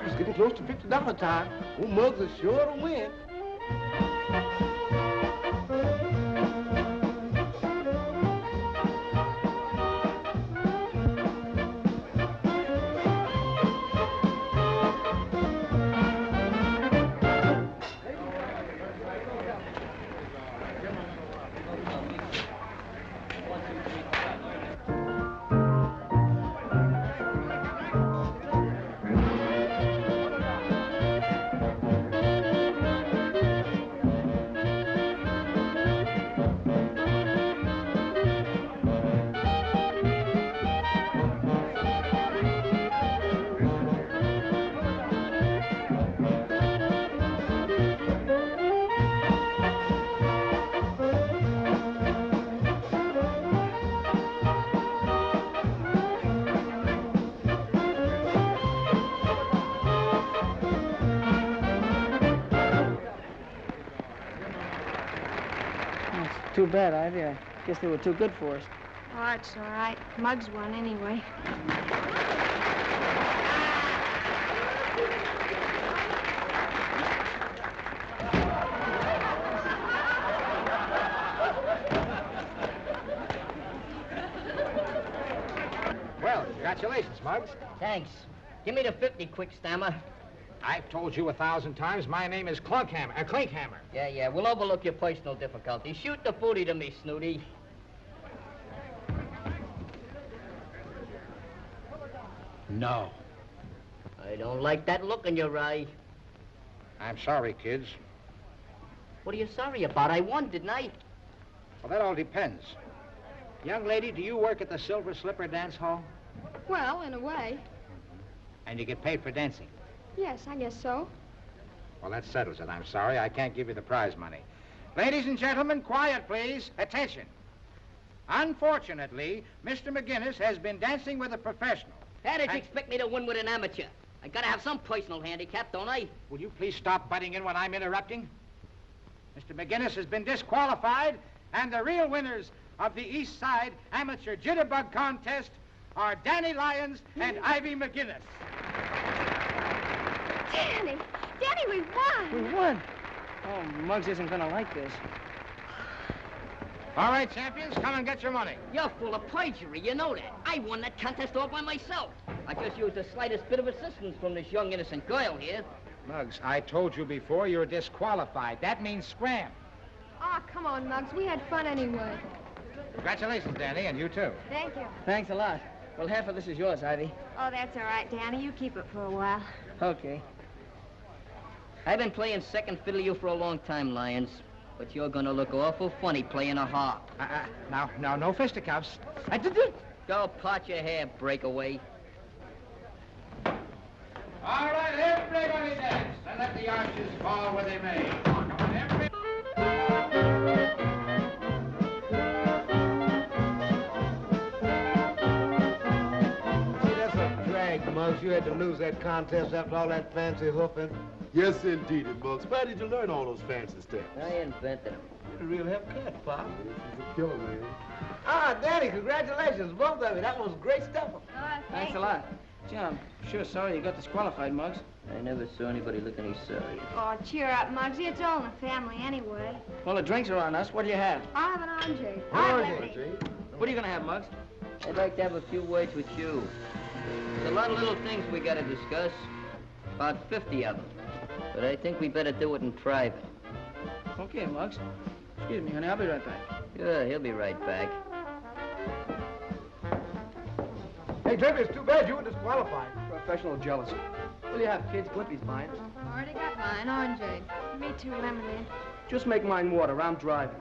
It's getting close to $50 time. Old Muggs is sure to win. Too bad, Ivy. I guess they were too good for us. Oh, it's all right. Muggs won anyway. Well, congratulations, Muggs. Thanks. Give me the 50, quick stammer. I've told you 1,000 times my name is Klinkhammer. Yeah, we'll overlook your personal difficulties. Shoot the booty to me, Snooty. No. I don't like that look in your eye. I'm sorry, kids. What are you sorry about? I won, didn't I? Well, that all depends. Young lady, do you work at the Silver Slipper Dance Hall? Well, in a way. And you get paid for dancing? Yes, I guess so. Well, that settles it. I'm sorry. I can't give you the prize money. Ladies and gentlemen, quiet, please. Attention. Unfortunately, Mr. McGinnis has been dancing with a professional. How did you expect me to win with an amateur? I gotta have some personal handicap, don't I? Will you please stop butting in when I'm interrupting? Mr. McGinnis has been disqualified, and the real winners of the Eastside Amateur Jitterbug Contest are Danny Lyons and Ivy McGinnis. Danny! Danny, we won! We won! Oh, Muggs isn't gonna like this. All right, champions, come and get your money. You're full of perjury, you know that. I won that contest all by myself. I just used the slightest bit of assistance from this young, innocent girl here. Muggs, I told you before, you're disqualified. That means scram. Oh, come on, Muggs. We had fun anyway. Congratulations, Danny, and you too. Thank you. Thanks a lot. Well, half of this is yours, Ivy. Oh, that's all right, Danny. You keep it for a while. Okay. I've been playing second fiddle to you for a long time, Lyons. But you're gonna look awful funny playing a harp. Now, no fisticuffs. Go part your hair, breakaway. All right, everybody dance, and let the arches fall where they may. Come on, everybody. See, that's a drag, Muggs. You had to lose that contest after all that fancy hoofing. Yes, indeed, Muggs. Where did you learn all those fancy steps? I invented them. You're a real hip cut, Pop. He's a killer, man. Ah, Danny, congratulations, both of you. That was great stuff. Thanks a lot. Gee, I'm sure sorry you got disqualified, Muggs. I never saw anybody look any sorry. Oh, cheer up, Muggsy. It's all in the family anyway. Well, the drinks are on us. What do you have? I'll have an orange. What are you gonna have, Muggs? I'd like to have a few words with you. There's a lot of little things we gotta discuss. About 50 of them. But I think we better do it in private. Okay, Muggs. Excuse me, honey. I'll be right back. Sure, he'll be right back. Hey, Jimmy, it's too bad you were disqualified. Professional jealousy. What do you have, kids? Clippies, mine. Already got mine, orange. Me too, lemonade. Just make mine water. I'm driving.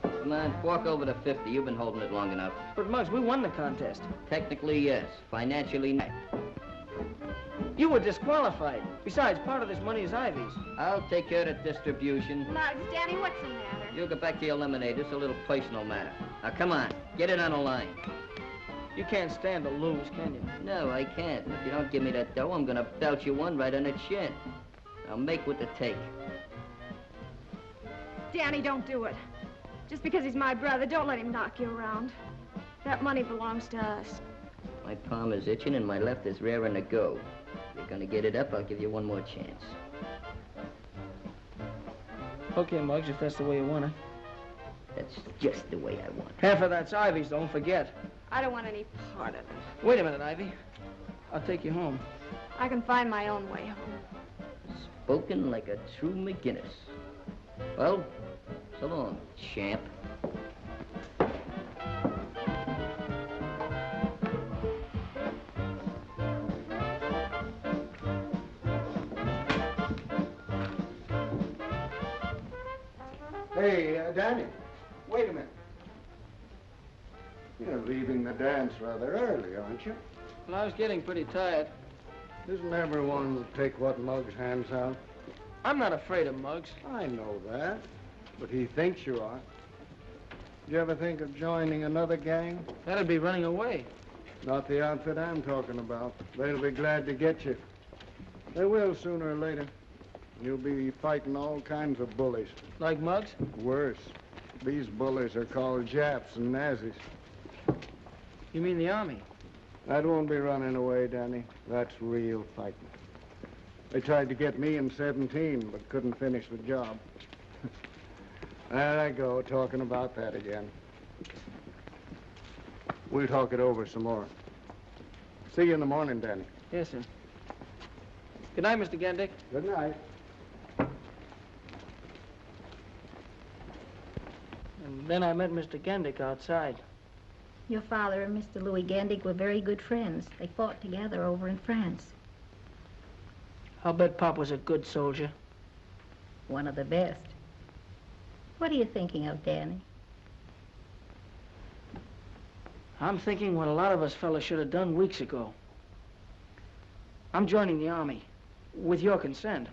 Come on, fork over to 50. You've been holding it long enough. But, Muggs, we won the contest. Technically, yes. Financially, no. You were disqualified. Besides, part of this money is Ivy's. I'll take care of the distribution. Muggs, Danny, what's the matter? You go back to your lemonade. It's a little personal matter. Now, come on. Get it on the line. You can't stand to lose, can you? No, I can't. If you don't give me that dough, I'm gonna belt you one right on the chin. Now, make with the take. Danny, don't do it. Just because he's my brother, don't let him knock you around. That money belongs to us. My palm is itching and my left is raring to go. If you're gonna get it up, I'll give you one more chance. Okay, Muggs, if that's the way you want it. That's just the way I want it. Half of that's Ivy's, don't forget. I don't want any part of it. Wait a minute, Ivy. I'll take you home. I can find my own way home. Spoken like a true McGinnis. Well, so long, champ. Hey, Danny, wait a minute. You're leaving the dance rather early, aren't you? Well, I was getting pretty tired. Isn't everyone will take what Muggs hands out? I'm not afraid of Muggs. I know that, but he thinks you are. Did you ever think of joining another gang? That'd be running away. Not the outfit I'm talking about. They'll be glad to get you. They will sooner or later. You'll be fighting all kinds of bullies. Like Muggs? Worse. These bullies are called Japs and Nazis. You mean the Army? That won't be running away, Danny. That's real fighting. They tried to get me in 17, but couldn't finish the job. There I go, talking about that again. We'll talk it over some more. See you in the morning, Danny. Yes, sir. Good night, Mr. Gendick. Good night. And then I met Mr. Gendick outside. Your father and Mr. Louis Gandick were very good friends. They fought together over in France. I'll bet Pop was a good soldier. One of the best. What are you thinking of, Danny? I'm thinking what a lot of us fellas should have done weeks ago. I'm joining the Army, with your consent.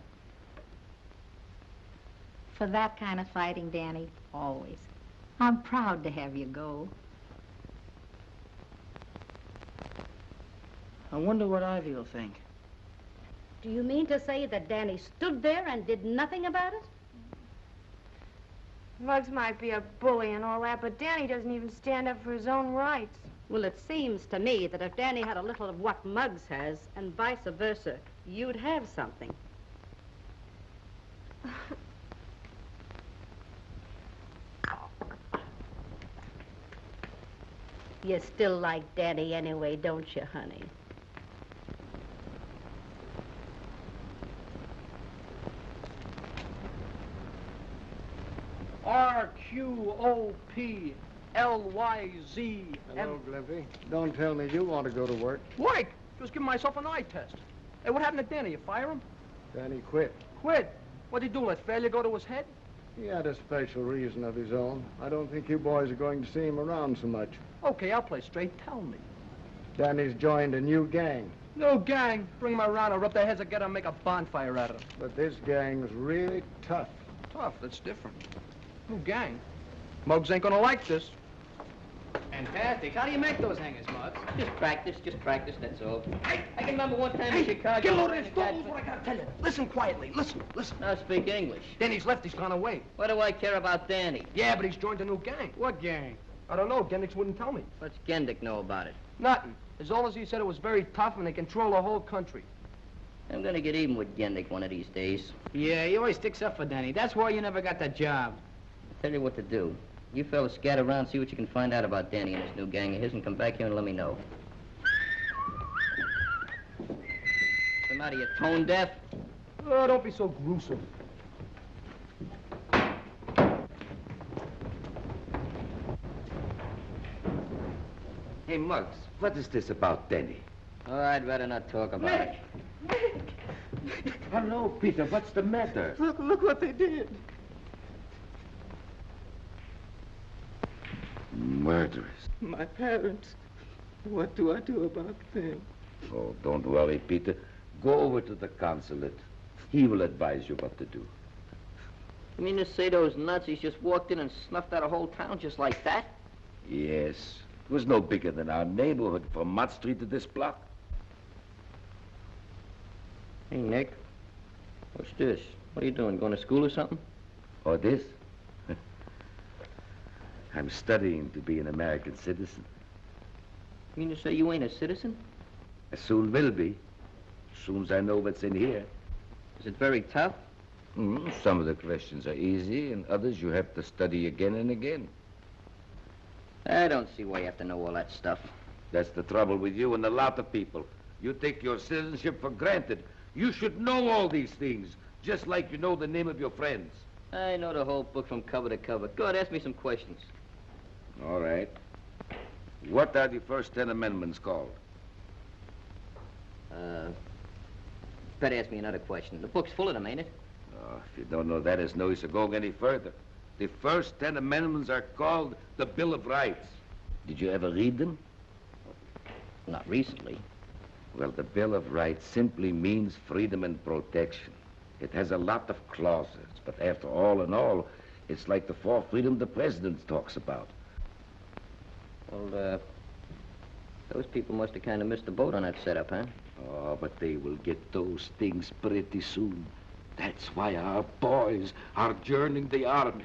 For that kind of fighting, Danny, always. I'm proud to have you go. I wonder what Ivy will think. Do you mean to say that Danny stood there and did nothing about it? Muggs might be a bully and all that, but Danny doesn't even stand up for his own rights. Well, it seems to me that if Danny had a little of what Muggs has, and vice versa, you'd have something. You still like Danny anyway, don't you, honey? R-Q-O-P-L-Y-Z. Hello, Glimpy. Don't tell me you want to go to work. Work? Just giving myself an eye test. Hey, what happened to Danny? You fire him? Danny quit. Quit? What'd he do? Let failure go to his head? He had a special reason of his own. I don't think you boys are going to see him around so much. Okay, I'll play straight. Tell me. Danny's joined a new gang. No gang. Bring him around and rub their heads together and make a bonfire out of them. But this gang's really tough. Tough? That's different. New gang? Muggs ain't gonna like this. Fantastic. How do you make those hangers, Muggs? Just practice, that's all. I can remember one time in Chicago... Get low to this. Don't move what I gotta tell you. Listen quietly. Listen. Now speak English. Danny's left. He's gone away. What do I care about Danny? Yeah, but he's joined a new gang. What gang? I don't know. Gendick wouldn't tell me. What's Gendick know about it? Nothing. As long as he said it was very tough and they control the whole country. I'm gonna get even with Gendick one of these days. Yeah, he always sticks up for Danny. That's why you never got that job. Tell you what to do. You fellas scatter around, see what you can find out about Danny and his new gang of his, and come back here and let me know. What's the matter, you tone deaf? Oh, don't be so gruesome. Hey, Muggs, what is this about Danny? Oh, I'd rather not talk about it. Hello, Peter, what's the matter? Look what they did. Murderers. My parents. What do I do about them? Oh, don't worry, Peter. Go over to the consulate. He will advise you what to do. You mean to say those Nazis just walked in and snuffed out a whole town just like that? Yes. It was no bigger than our neighborhood from Mott Street to this block. Hey, Nick. What's this? What are you doing, going to school or something? Oh, this? I'm studying to be an American citizen. You mean to say you ain't a citizen? I soon will be. As soon as I know what's in here. Is it very tough? Some of the questions are easy, and others you have to study again and again. I don't see why you have to know all that stuff. That's the trouble with you and a lot of people. You take your citizenship for granted. You should know all these things, just like you know the name of your friends. I know the whole book from cover to cover. Go ahead, ask me some questions. All right. What are the first 10 amendments called? Better ask me another question. The book's full of them, ain't it? Oh, if you don't know that, it's no use of going any further. The first 10 amendments are called the Bill of Rights. Did you ever read them? Not recently. Well, the Bill of Rights simply means freedom and protection. It has a lot of clauses, but after all in all, it's like the 4th freedom the president talks about. Well, those people must have kind of missed the boat on that setup, huh? Oh, but they will get those things pretty soon. That's why our boys are joining the army.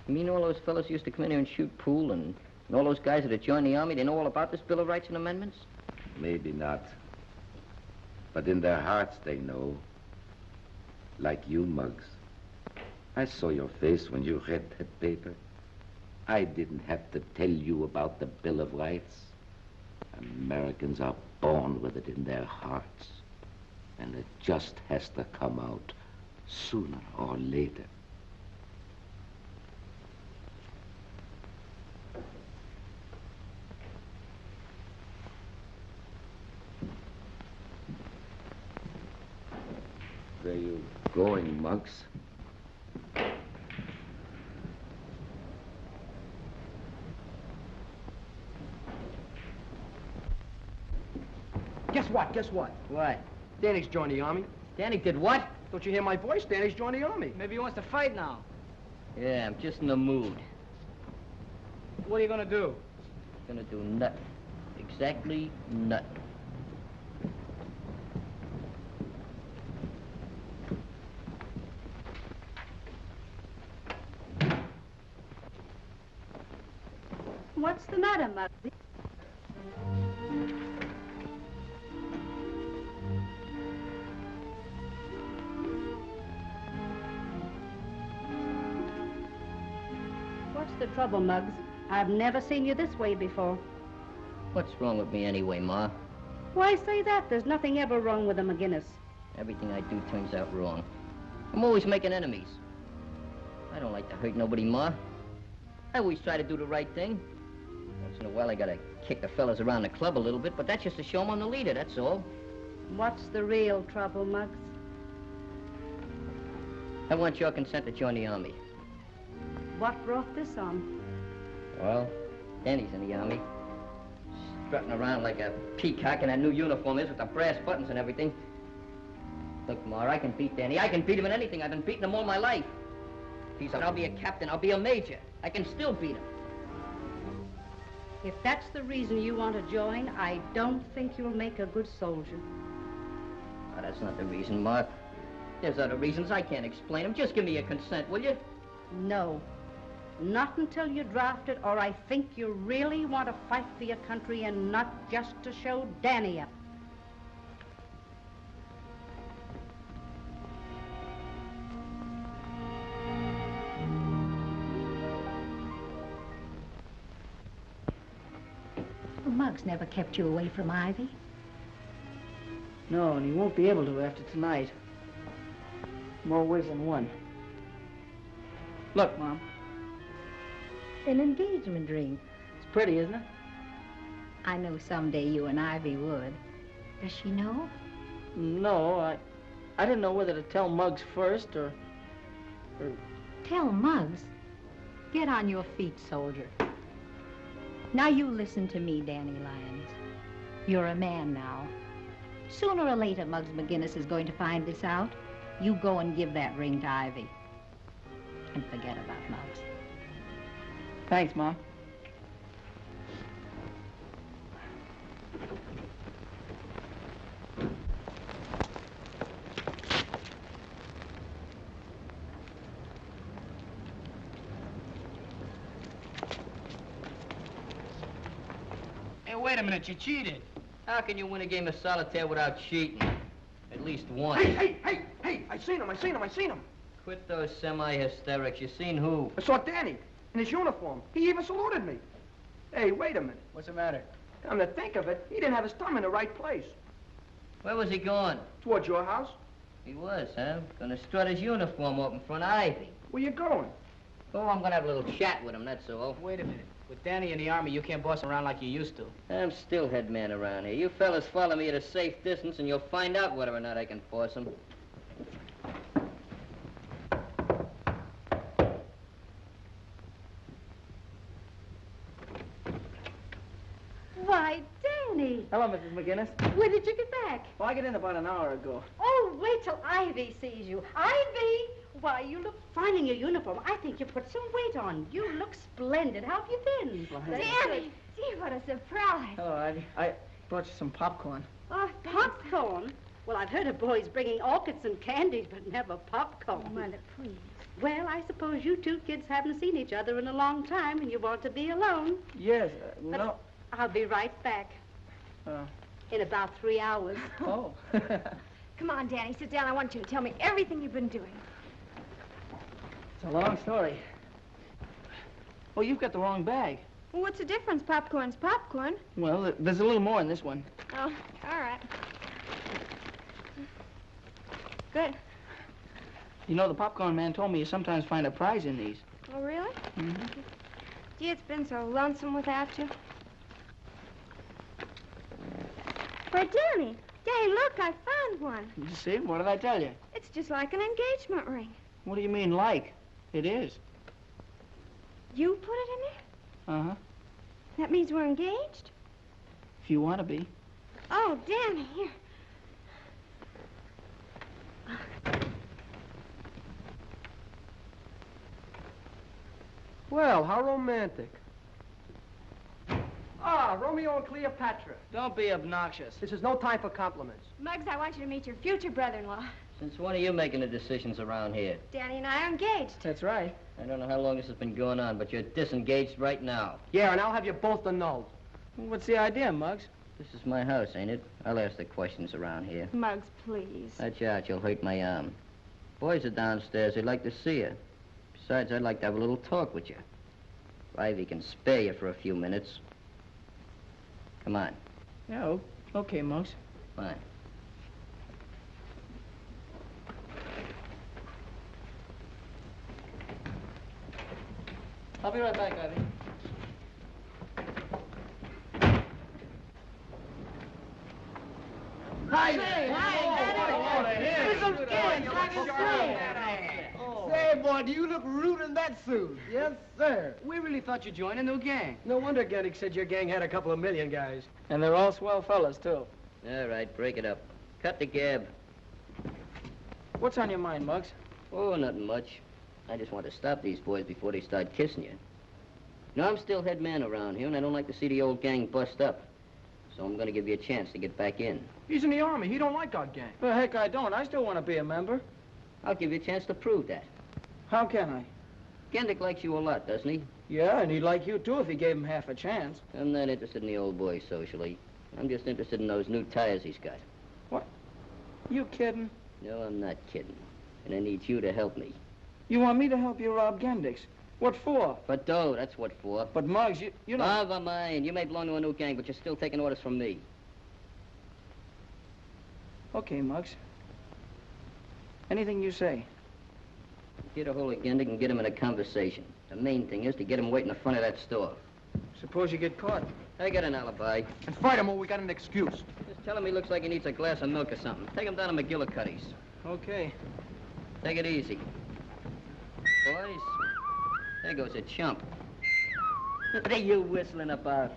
You mean all those fellas used to come in here and shoot pool, and all those guys that had joined the army, they know all about this Bill of Rights and Amendments? Maybe not. But in their hearts they know. Like you, Muggs. I saw your face when you read that paper. I didn't have to tell you about the Bill of Rights. Americans are born with it in their hearts. And it just has to come out sooner or later. Where you going, Muggs? Guess what? Guess what? What? Danny's joined the army. Danny did what? Don't you hear my voice? Danny's joined the army. Maybe he wants to fight now. Yeah, I'm just in the mood. What are you gonna do? Gonna do nothing. Exactly nothing. What's the matter, Muggsy? What's the trouble, Muggs? I've never seen you this way before. What's wrong with me anyway, Ma? Why say that? There's nothing ever wrong with a McGinnis. Everything I do turns out wrong. I'm always making enemies. I don't like to hurt nobody, Ma. I always try to do the right thing. Once in a while, I gotta kick the fellas around the club a little bit, but that's just to show them I'm the leader, that's all. What's the real trouble, Muggs? I want your consent to join the army. What brought this on? Well, Danny's in the army. Strutting around like a peacock in that new uniform is with the brass buttons and everything. Look, Ma, I can beat Danny. I can beat him in anything. I've been beating him all my life. If he's I'll be a captain. I'll be a major. I can still beat him. If that's the reason you want to join, I don't think you'll make a good soldier. Oh, that's not the reason, Mark. There's other reasons. I can't explain them. Just give me your consent, will you? No. Not until you're drafted, or I think you really want to fight for your country and not just to show Danny up. Muggs never kept you away from Ivy. No, and he won't be able to after tonight. More ways than one. Look, Mom. An engagement ring. It's pretty, isn't it? I know someday you and Ivy would. Does she know? No, I didn't know whether to tell Muggs first or... Tell Muggs? Get on your feet, soldier. Now you listen to me, Danny Lyons. You're a man now. Sooner or later, Muggs McGinnis is going to find this out. You go and give that ring to Ivy. And forget about Muggs. Thanks, Mom. Hey, wait a minute, you cheated. How can you win a game of solitaire without cheating? At least once. Hey, I seen him. Quit those semi-hysterics. You seen who? I saw Danny in his uniform. He even saluted me. Hey, wait a minute. What's the matter? Come to think of it, he didn't have his thumb in the right place. Where was he going? Towards your house. He was, huh? Gonna strut his uniform up in front of Ivy. Where you going? Oh, I'm gonna have a little chat with him, that's all. Wait a minute. With Danny in the army, you can't boss him around like you used to. I'm still head man around here. You fellas follow me at a safe distance and you'll find out whether or not I can force him. Why, Danny! Hello, Mrs. McGinnis. When did you get back? Well, I got in about an hour ago. Oh, wait till Ivy sees you. Ivy! Why, you look fine in your uniform. I think you put some weight on. You look splendid. How have you been? Danny! Gee, what a surprise. Hello, Ivy. I brought you some popcorn. Oh, popcorn? Well, I've heard of boys bringing orchids and candies, but never popcorn. Oh, Mother, please. Well, I suppose you two kids haven't seen each other in a long time and you want to be alone. Yes, But no. I'll be right back. In about 3 hours. Oh. Come on, Danny, sit down. I want you to tell me everything you've been doing. It's a long story. Oh, you've got the wrong bag. Well, what's the difference? Popcorn's popcorn. Well, there's a little more in this one. Oh, all right. Good. You know, the popcorn man told me you sometimes find a prize in these. Oh, really? Mm-hmm. Gee, it's been so lonesome without you. Why, Danny, look, I found one. You see? What did I tell you? It's just like an engagement ring. What do you mean, like? It is. You put it in there? Uh-huh. That means we're engaged? If you want to be. Oh, Danny, here. Well, how romantic. Ah, Romeo and Cleopatra. Don't be obnoxious. This is no time for compliments. Muggs, I want you to meet your future brother-in-law. Since when are you making the decisions around here? Danny and I are engaged. That's right. I don't know how long this has been going on, but you're disengaged right now. Yeah, and I'll have you both annulled. What's the idea, Muggs? This is my house, ain't it? I'll ask the questions around here. Muggs, please. Watch out, you'll hurt my arm. Boys are downstairs. They'd like to see you. Besides, I'd like to have a little talk with you. If Ivy can spare you for a few minutes. Come on. Yeah, okay, Muggs. Fine. I'll be right back, Ivy. Hi. Say, boy, do you look rude in that suit? Yes, sir. We really thought you'd join a new gang. No wonder Geddick said your gang had a couple of million guys. And they're all swell fellas, too. All right, break it up. Cut the gab. What's on your mind, Muggs? Oh, nothing much. I just want to stop these boys before they start kissing you. You know, I'm still head man around here, and I don't like to see the old gang bust up. So I'm going to give you a chance to get back in. He's in the Army. He don't like our gang. Well, heck, I don't. I still want to be a member. I'll give you a chance to prove that. How can I? Gendick likes you a lot, doesn't he? Yeah, and he'd like you, too, if he gave him half a chance. I'm not interested in the old boy socially. I'm just interested in those new tires he's got. What? You kidding? No, I'm not kidding. And I need you to help me. You want me to help you rob Gendick's? What for? For dough, that's what for. But, Muggs, you don't... Never mind. You may belong to a new gang, but you're still taking orders from me. Okay, Muggs. Anything you say. Get a hold of Gendick and get him in a conversation. The main thing is to get him waiting in front of that store. Suppose you get caught. I got an alibi. And fight him or we got an excuse. Just tell him he looks like he needs a glass of milk or something. Take him down to McGillicuddy's. Okay. Take it easy. Boys, there goes a chump. What are you whistling about?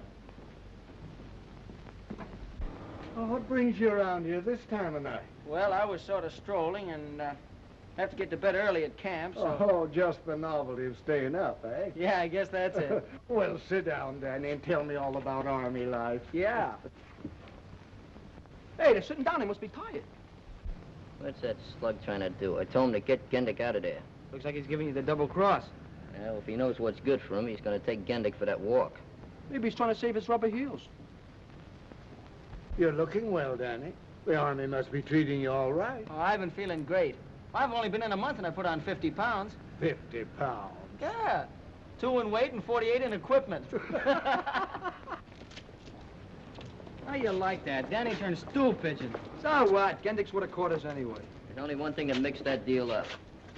Well, what brings you around here this time of night? Well, I was sort of strolling and have to get to bed early at camp, so... Oh, just the novelty of staying up, eh? Yeah, I guess that's it. Well, sit down, Danny, and tell me all about Army life. Yeah. Hey, they're sitting down. They must be tired. What's that slug trying to do? I told him to get Gendick out of there. Looks like he's giving you the double cross. Well, if he knows what's good for him, he's going to take Gendick for that walk. Maybe he's trying to save his rubber heels. You're looking well, Danny. The Army must be treating you all right. Oh, I've been feeling great. I've only been in a month and I put on 50 pounds. 50 pounds? Yeah. 2 in weight and 48 in equipment. How you like that? Danny turned stool pigeon. So what? Gendick's would have caught us anyway. There's only one thing that mixed that deal up.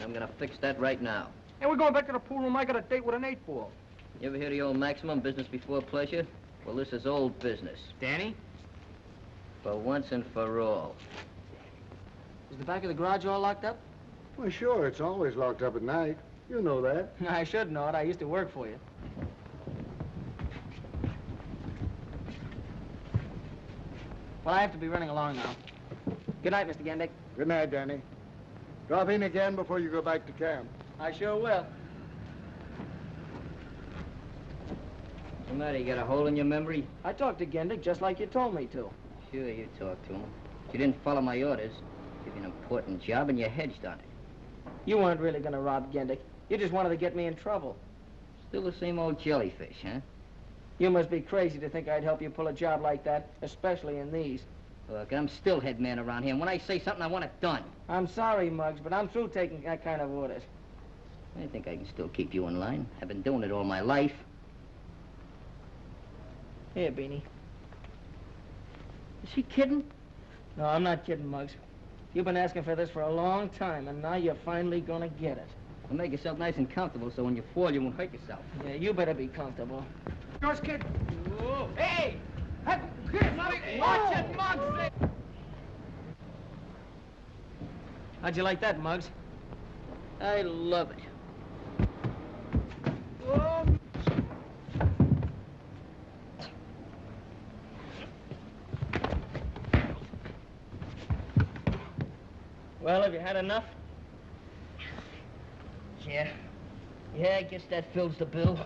I'm going to fix that right now. Hey, we're going back to the pool room. I got a date with an 8-ball. You ever hear the old maximum, business before pleasure? Well, this is old business. Danny? For once and for all. Is the back of the garage all locked up? Well, sure. It's always locked up at night. You know that. I should know it. I used to work for you. Well, I have to be running along now. Good night, Mr. Gendick. Good night, Danny. Drop in again before you go back to camp. I sure will. What's the matter? You got a hole in your memory? I talked to Gendick just like you told me to. Sure, you talked to him. You didn't follow my orders. Give you an important job and you hedged on it. You weren't really going to rob Gendick. You just wanted to get me in trouble. Still the same old jellyfish, huh? You must be crazy to think I'd help you pull a job like that, especially in these. Look, I'm still head man around here, and when I say something, I want it done. I'm sorry, Muggs, but I'm through taking that kind of orders. I think I can still keep you in line. I've been doing it all my life. Here, Beanie. Is he kidding? No, I'm not kidding, Muggs. You've been asking for this for a long time, and now you're finally gonna get it. Well, make yourself nice and comfortable so when you fall, you won't hurt yourself. Yeah, you better be comfortable. Yours, kid. Whoa. Hey! Watch it, Muggs! How'd you like that, Muggs? I love it. Whoa. Well, have you had enough? Yeah. Yeah, I guess that fills the bill.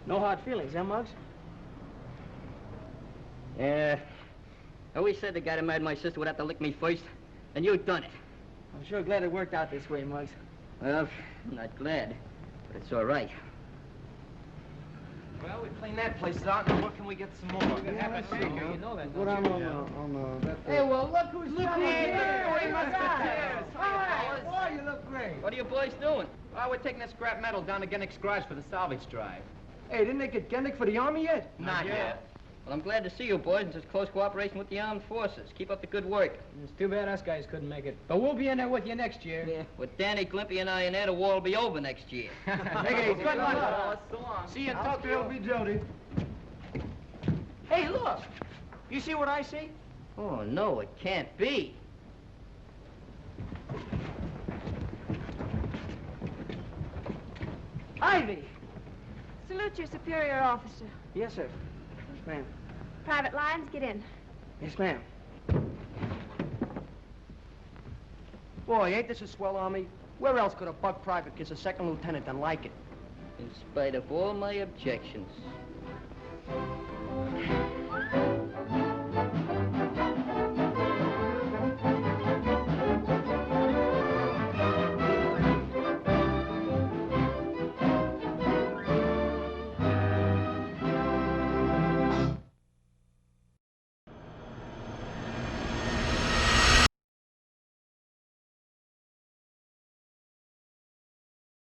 No hard feelings, huh, Muggs? Yeah. I always said the guy that married my sister would have to lick me first, and you've done it. I'm sure glad it worked out this way, Muggs. Well, I'm not glad, but it's all right. Well, we cleaned that place out, and what can we get some more? We can have a shake, you know that. What on that... Hey, well, look who's coming here. We must have Hi, boy, you look great. What are you boys doing? Well, we're taking that scrap metal down to Gendick's garage for the salvage drive. Hey, didn't they get Gendick for the Army yet? Not yet. Well, I'm glad to see you boys in such close cooperation with the armed forces. Keep up the good work. It's too bad us guys couldn't make it. But we'll be in there with you next year. Yeah. With Danny, Glimpy, and I in there, the war will be over next year. Take it easy. Good luck, fellas. So long. See you in Tokyo. Be Jody. Hey, look. You see what I see? Oh, no, it can't be. Ivy! Salute your superior officer. Yes, sir. Yes, ma'am. Private Lyons, get in. Yes, ma'am. Boy, ain't this a swell army? Where else could a buck private kiss a second lieutenant than like it? In spite of all my objections.